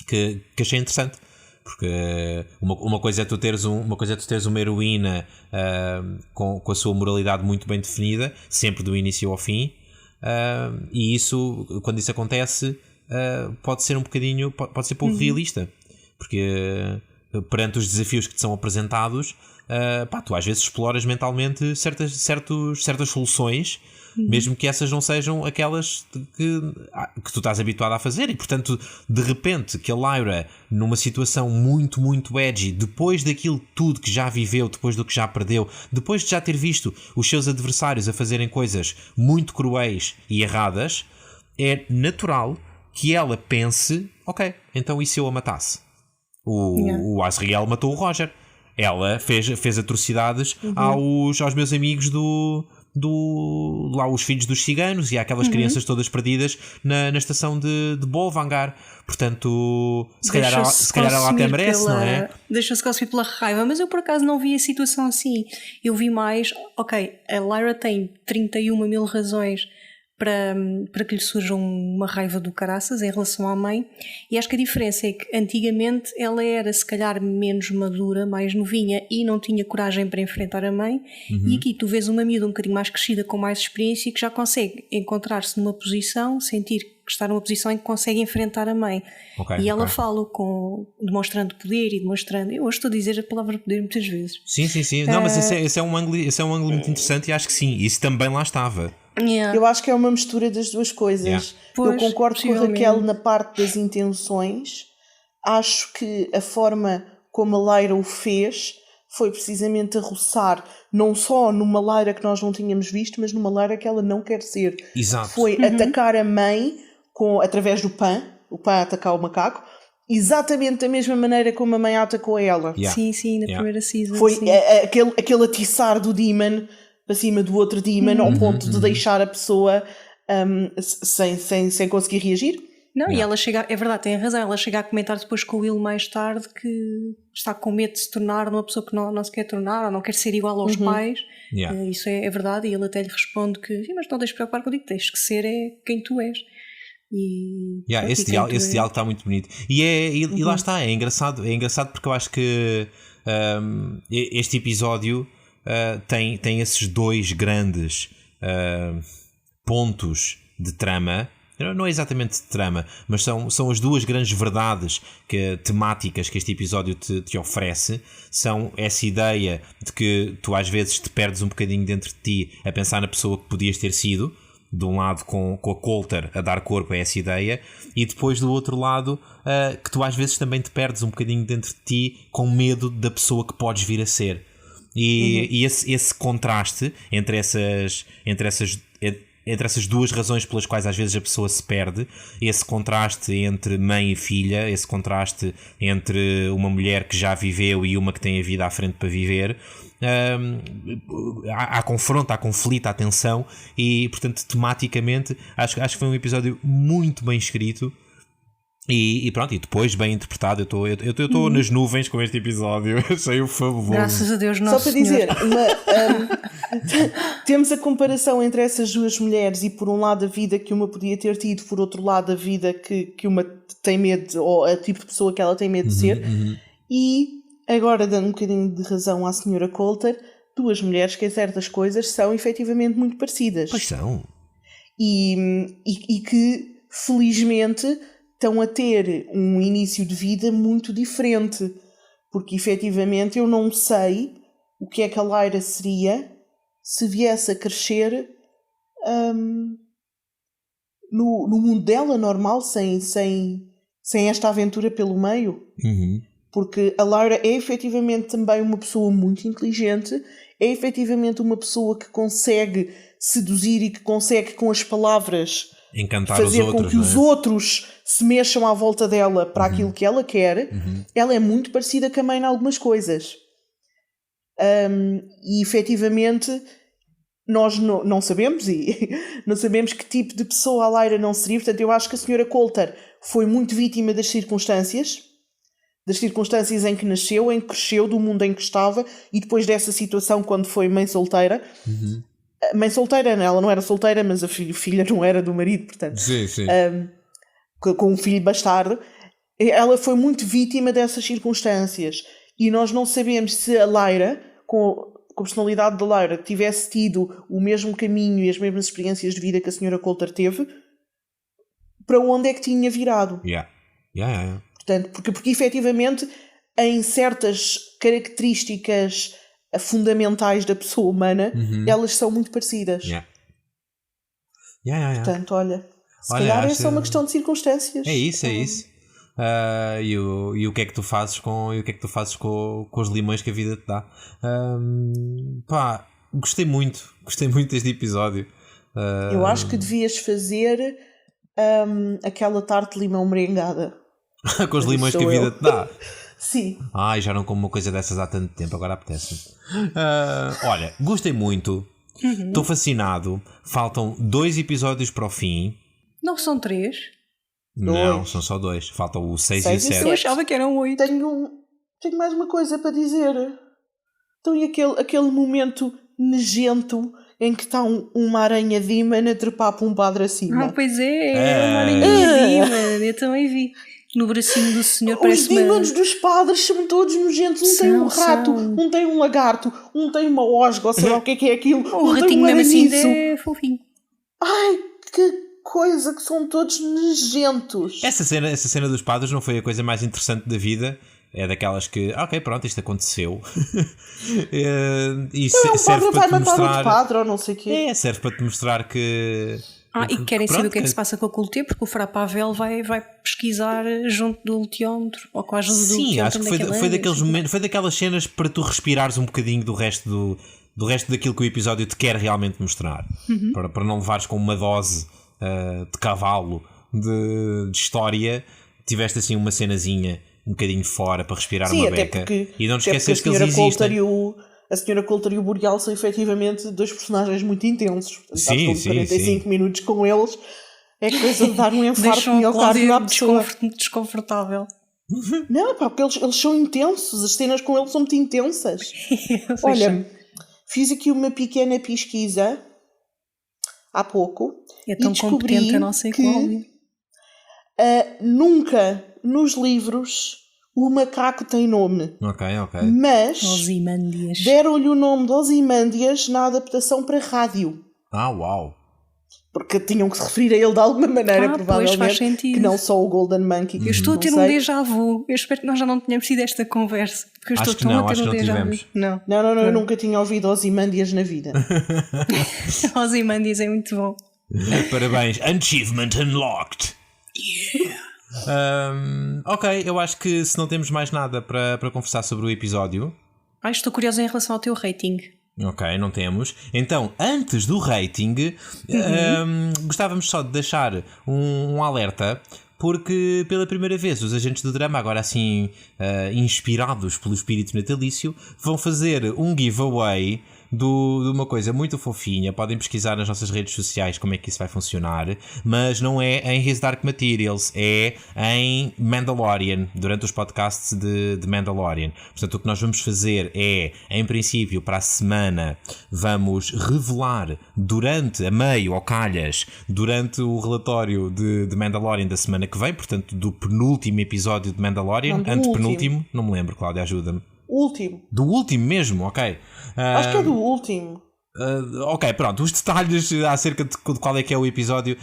que achei interessante. Porque uma coisa é tu teres uma heroína com a sua moralidade muito bem definida, sempre do início ao fim, e isso, quando isso acontece, pode ser pode ser pouco realista, porque perante os desafios que te são apresentados, tu às vezes exploras mentalmente certas soluções, mesmo que essas não sejam aquelas que tu estás habituado a fazer, e portanto de repente que a Lyra, numa situação muito, muito edgy, depois daquilo tudo que já viveu, depois do que já perdeu, depois de já ter visto os seus adversários a fazerem coisas muito cruéis e erradas, é natural que ela pense, ok, então e se eu a matasse? O Asriel matou o Roger, ela fez atrocidades aos meus amigos lá os filhos dos ciganos e aquelas crianças todas perdidas na estação de Bolvangar. Portanto, se calhar ela até merece, não é? Deixa-se consumir pela raiva, mas eu por acaso não vi a situação assim. Eu vi mais, a Lyra tem 31 mil razões para que lhe surja uma raiva do caraças em relação à mãe, e acho que a diferença é que antigamente ela era se calhar menos madura, mais novinha, e não tinha coragem para enfrentar a mãe, e aqui tu vês uma miúda um bocadinho mais crescida, com mais experiência, que já consegue encontrar-se numa posição, sentir que está numa posição em que consegue enfrentar a mãe. E ela fala demonstrando poder e demonstrando, eu hoje estou a dizer a palavra poder muitas vezes. Sim. Não, mas esse é um ângulo muito interessante, e acho que sim, isso também lá estava. Eu acho que é uma mistura das duas coisas. Eu concordo com a Raquel na parte das intenções. Acho que a forma como a Lyra o fez foi precisamente a roçar, não só numa Lyra que nós não tínhamos visto, mas numa Lyra que ela não quer ser. Exato. Foi atacar a mãe através do Pan, o Pan atacar o macaco, exatamente da mesma maneira como a mãe atacou ela. Sim, na primeira season. Foi aquele atiçar do Demon para cima do outro Demon, ao ponto de deixar a pessoa sem conseguir reagir. Não, e ela chega, é verdade, tem razão, ela chega a comentar depois com o Will mais tarde que está com medo de se tornar uma pessoa que não se quer tornar, ou não quer ser igual aos pais. Isso é verdade, e ele até lhe responde que sim, mas não deixes de preocupar contigo, tens que ser quem tu és. Esse diálogo está muito bonito, e lá está, é engraçado porque eu acho que este episódio tem esses dois grandes pontos de trama. Não é exatamente de trama, mas são as duas grandes verdades temáticas que este episódio te oferece. São essa ideia de que tu às vezes te perdes um bocadinho dentro de ti a pensar na pessoa que podias ter sido, de um lado com a Coulter a dar corpo a essa ideia, e depois do outro lado que tu às vezes também te perdes um bocadinho dentro de ti com medo da pessoa que podes vir a ser. E esse contraste entre entre essas duas razões pelas quais às vezes a pessoa se perde, esse contraste entre mãe e filha, esse contraste entre uma mulher que já viveu e uma que tem a vida à frente para viver. Há confronto, há conflito, há tensão e, portanto, tematicamente acho que foi um episódio muito bem escrito. E pronto, e depois bem interpretado. Eu estou nas nuvens com este episódio. Achei-o fabuloso. Graças a Deus, Nosso Só para dizer, temos a comparação entre essas duas mulheres e por um lado a vida que uma podia ter tido, por outro lado a vida que uma tem medo, ou a tipo de pessoa que ela tem medo de ser. E agora, dando um bocadinho de razão à senhora Coulter, duas mulheres que em certas coisas são efetivamente muito parecidas. Pois são. E que felizmente estão a ter um início de vida muito diferente, porque efetivamente eu não sei o que é que a Lyra seria se viesse a crescer no mundo dela normal, sem esta aventura pelo meio. Porque a Lyra é efetivamente também uma pessoa muito inteligente, é efetivamente uma pessoa que consegue seduzir e que consegue com as palavras encantar fazer os outros, com que os outros se mexam à volta dela para aquilo que ela quer. Ela é muito parecida com a mãe em algumas coisas. E efetivamente nós não sabemos não sabemos que tipo de pessoa a Lyra não seria. Portanto, eu acho que a senhora Coulter foi muito vítima das circunstâncias em que nasceu, em que cresceu, do mundo em que estava, e depois dessa situação quando foi mãe solteira. Mãe solteira, ela não era solteira, mas a filha não era do marido, portanto, sim. Com um filho bastardo. Ela foi muito vítima dessas circunstâncias e nós não sabemos se a Lyra, com a personalidade da Lyra, tivesse tido o mesmo caminho e as mesmas experiências de vida que a senhora Coulter teve, para onde é que tinha virado. Portanto, porque efetivamente em certas características fundamentais da pessoa humana, elas são muito parecidas. Portanto, olha, se calhar é só uma questão de circunstâncias. É isso. E o que é que tu fazes com os limões que a vida te dá? Gostei muito deste episódio. Eu acho que devias fazer aquela tarte de limão merengada. Com os limões que a vida te dá. Sim. Ai, já não como uma coisa dessas há tanto tempo, agora apetece-me. Olha, gostei muito. Estou fascinado. Faltam 2 episódios para o fim. Não são 3? Não, são só 2. Faltam o 6 e o 7. Eu achava que eram 8. Tenho mais uma coisa para dizer. Então, e aquele momento nojento em que está uma aranha Demon a trepar para um padre acima? Pois é uma aranha Demon. Eu também vi. No bracinho do senhor parece. Os demons dos padres são todos nojentos. Um tem um rato, um tem um lagarto, um tem uma osga, ou sei lá o que é aquilo. O ratinho mesmo assim é fofinho. Ai, que coisa, que são todos nojentos. Essa cena dos padres não foi a coisa mais interessante da vida. É daquelas que, ok, pronto, isto aconteceu. E serve para te mostrar. Outro padre, ou não sei o quê. Serve para te mostrar que. E querem saber o que é que se passa com a Coulter, porque o Frá Pavel vai pesquisar junto do luteómetro, ou com a ajuda do luteómetro. Sim, acho que foi daqueles momentos, foi daquelas cenas para tu respirares um bocadinho do resto daquilo que o episódio te quer realmente mostrar. Para não levares com uma dose de cavalo de história, tiveste assim uma cenazinha um bocadinho fora para respirar uma beca. E não te esqueces que eles existem. A senhora Coulter e o Boreal são efetivamente 2 personagens muito intensos. Sim, 45 minutos com eles é coisa de dar um infarto miocárdio à pessoa. Desconfortável. Não, porque eles são intensos. As cenas com eles são muito intensas. Olha, fiz aqui uma pequena pesquisa há pouco. É tão competente a nossa Cláudia. Nunca nos livros o macaco tem nome. Ok. Mas Ozymandias. Deram-lhe o nome de Ozymandias na adaptação para rádio. Uau! Porque tinham que se referir a ele de alguma maneira, provavelmente. Pois, faz sentido. Que não só o Golden Monkey. Eu estou a ter um déjà vu. Eu espero que nós já não tenhamos tido esta conversa. Porque eu estou tão a ter um déjà vu. Não, eu nunca tinha ouvido Ozymandias na vida. Ozymandias é muito bom. Parabéns. Achievement unlocked. Yeah. Ok, eu acho que se não temos mais nada para conversar sobre o episódio. Estou curiosa em relação ao teu rating. Ok, não temos. Então, antes do rating, gostávamos só de deixar um alerta, porque pela primeira vez os agentes do drama, agora assim inspirados pelo espírito natalício, vão fazer um giveaway de uma coisa muito fofinha. Podem pesquisar nas nossas redes sociais como é que isso vai funcionar, mas não é em His Dark Materials, é em Mandalorian, durante os podcasts de Mandalorian. Portanto, o que nós vamos fazer é, em princípio, para a semana, vamos revelar durante, a meio ou calhas, durante o relatório de Mandalorian da semana que vem, portanto, do penúltimo episódio de Mandalorian, antepenúltimo, não me lembro, Cláudia, ajuda-me. Último. Do último mesmo, ok. Acho que é do último. Ok, pronto. Os detalhes acerca de qual é que é o episódio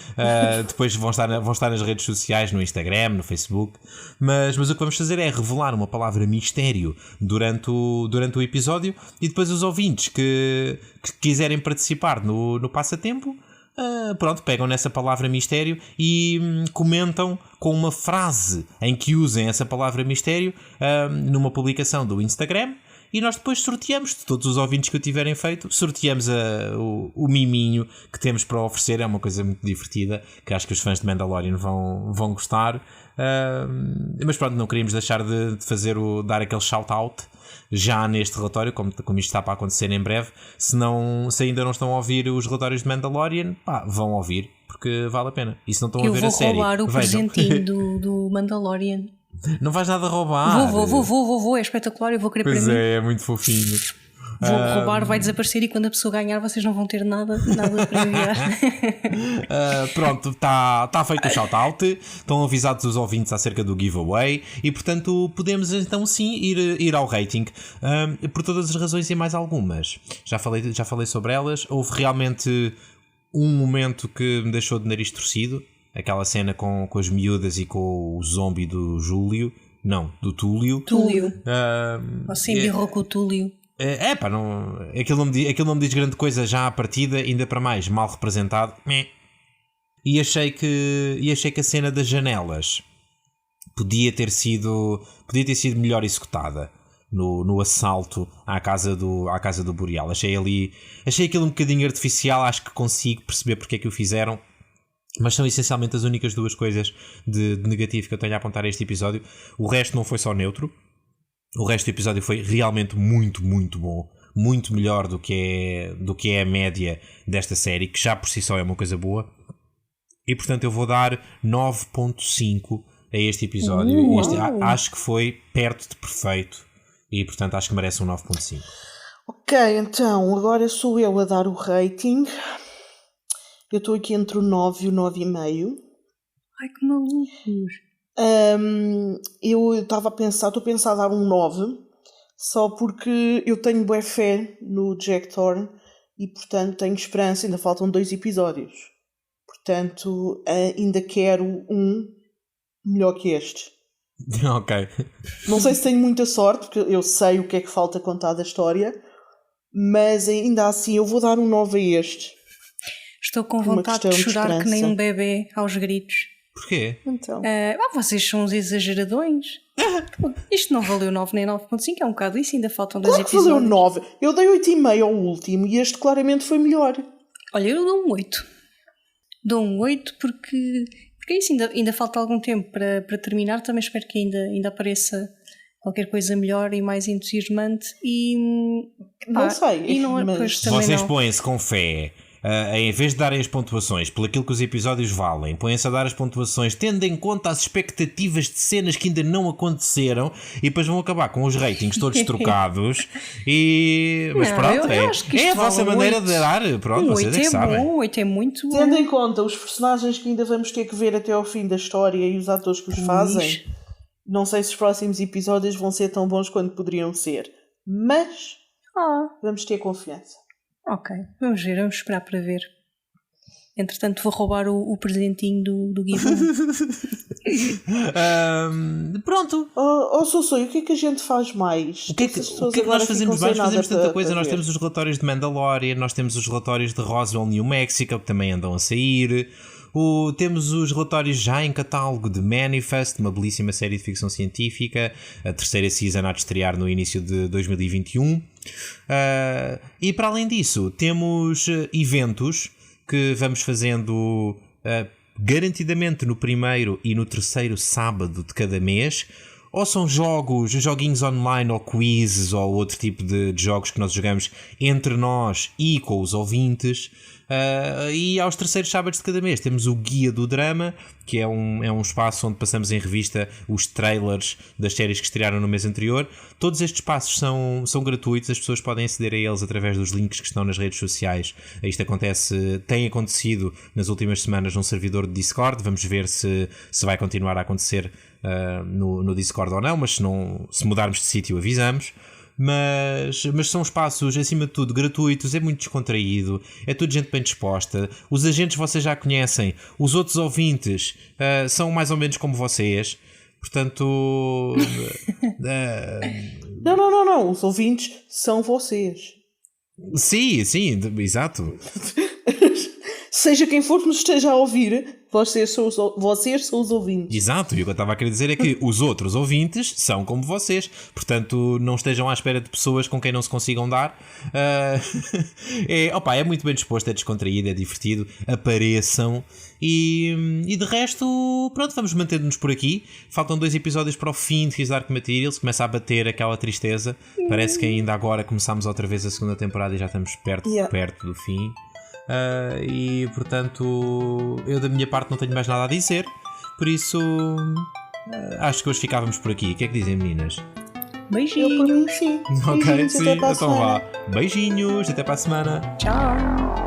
depois vão estar nas redes sociais, no Instagram, no Facebook. Mas o que vamos fazer é revelar uma palavra mistério durante o episódio, e depois os ouvintes que quiserem participar no passatempo, pronto, pegam nessa palavra mistério e comentam com uma frase em que usem essa palavra mistério numa publicação do Instagram, e nós depois sorteamos, de todos os ouvintes que o tiverem feito, sorteamos o miminho que temos para oferecer. É uma coisa muito divertida, que acho que os fãs de Mandalorian vão gostar. Mas pronto, não queríamos deixar de dar aquele shout-out já neste relatório, como isto está para acontecer em breve. Se ainda não estão a ouvir os relatórios de Mandalorian, vão ouvir, porque vale a pena. E se não estão a ver a série, eu vou roubar o presentinho do Mandalorian. Não vais nada roubar. Vou, é espetacular, eu vou querer pois para mim. É muito fofinho. Vou roubar, vai desaparecer, e quando a pessoa ganhar vocês não vão ter nada para enviar. Pronto, está feito o shout-out. Estão avisados os ouvintes acerca do giveaway, e portanto podemos então sim ir ao rating, por todas as razões e mais algumas. Já falei sobre elas. Houve realmente um momento que me deixou de nariz torcido. Aquela cena com as miúdas e com o zombie do Júlio. Não, do Túlio. Você embirrou com o Túlio. Aquilo não me diz grande coisa já à partida, ainda para mais mal representado. E achei que a cena das janelas podia ter sido melhor executada no assalto à casa do Boreal. Achei aquilo um bocadinho artificial. Acho que consigo perceber porque é que o fizeram, mas são essencialmente as únicas duas coisas de negativo que eu tenho a apontar a este episódio. O resto não foi só neutro. O resto do episódio foi realmente muito, muito bom. Muito melhor do que é a média desta série, que já por si só é uma coisa boa. E portanto eu vou dar 9.5 a este episódio. Acho que foi perto de perfeito, e portanto acho que merece um 9.5. Ok, então agora sou eu a dar o rating. Eu estou aqui entre o 9 e o 9,5. Ai, que malucos! Eu estou a pensar a dar um 9, só porque eu tenho bué fé no Jack Thorne e portanto tenho esperança. Ainda faltam 2 episódios, portanto ainda quero um melhor que este. Ok. Não sei se tenho muita sorte, porque eu sei o que é que falta contar da história, mas ainda assim eu vou dar um 9 a este. Estou com vontade de chorar que nem um bebê aos gritos. Porquê? Então. Vocês são uns exageradões. Isto não valeu 9 nem 9.5, é um bocado isso, ainda faltam 2 episódios. Valeu 9. Eu dei 8,5 ao último e este claramente foi melhor. Olha, eu dou um 8. Dou um 8 porque é isso, ainda falta algum tempo para terminar. Também espero que ainda apareça qualquer coisa melhor e mais entusiasmante. Não sei. Vocês põem-se com fé. Em vez de darem as pontuações por aquilo que os episódios valem, põem-se a dar as pontuações tendo em conta as expectativas de cenas que ainda não aconteceram, e depois vão acabar com os ratings todos trocados. Mas pronto, é a vossa maneira de dar. Pronto, vocês é que sabem. O 8 é muito bom. Tendo em conta os personagens que ainda vamos ter que ver até ao fim da história e os atores que os fazem, não sei se os próximos episódios vão ser tão bons quanto poderiam ser, mas vamos ter confiança. Ok, vamos esperar para ver. Entretanto vou roubar o presentinho do Guilherme. Pronto. Sossoi, o que é que a gente faz mais? O que é que nós fazemos mais? Fazemos tanta coisa. Nós temos os relatórios de Mandalorian, nós temos os relatórios de Roswell, New Mexico, que também andam a sair. Temos os relatórios já em catálogo de Manifest, uma belíssima série de ficção científica. A terceira season há de estrear no início de 2021. E para além disso, temos eventos que vamos fazendo garantidamente no primeiro e no terceiro sábado de cada mês. Ou são joguinhos online ou quizzes ou outro tipo de jogos que nós jogamos entre nós e com os ouvintes. E aos terceiros sábados de cada mês temos o Guia do Drama, que é um espaço onde passamos em revista os trailers das séries que estrearam no mês anterior. Todos estes espaços são gratuitos, as pessoas podem aceder a eles através dos links que estão nas redes sociais. Isto tem acontecido nas últimas semanas num servidor de Discord. Vamos ver se vai continuar a acontecer no Discord ou não, mas se mudarmos de sítio avisamos. Mas são espaços, acima de tudo, gratuitos, é muito descontraído, é tudo gente bem disposta. Os agentes vocês já conhecem, os outros ouvintes são mais ou menos como vocês, portanto... Não, os ouvintes são vocês. Sim, exato. Seja quem for que nos esteja a ouvir, vocês são os ouvintes. Exato, e o que eu estava a querer dizer é que os outros ouvintes são como vocês, portanto não estejam à espera de pessoas com quem não se consigam dar. É muito bem disposto, é descontraído, é divertido, apareçam. E de resto, pronto, vamos mantendo-nos por aqui. Faltam 2 episódios para o fim de His Dark Materials. Começa a bater aquela tristeza. Parece que ainda agora começámos outra vez a segunda temporada e já estamos perto do fim. E portanto, eu da minha parte não tenho mais nada a dizer. Por isso, acho que hoje ficávamos por aqui. O que é que dizem, meninas? Beijinhos. Eu por mim, sim. Ok, Beijinhos, sim, então vá. Beijinhos, até para a semana. Tchau.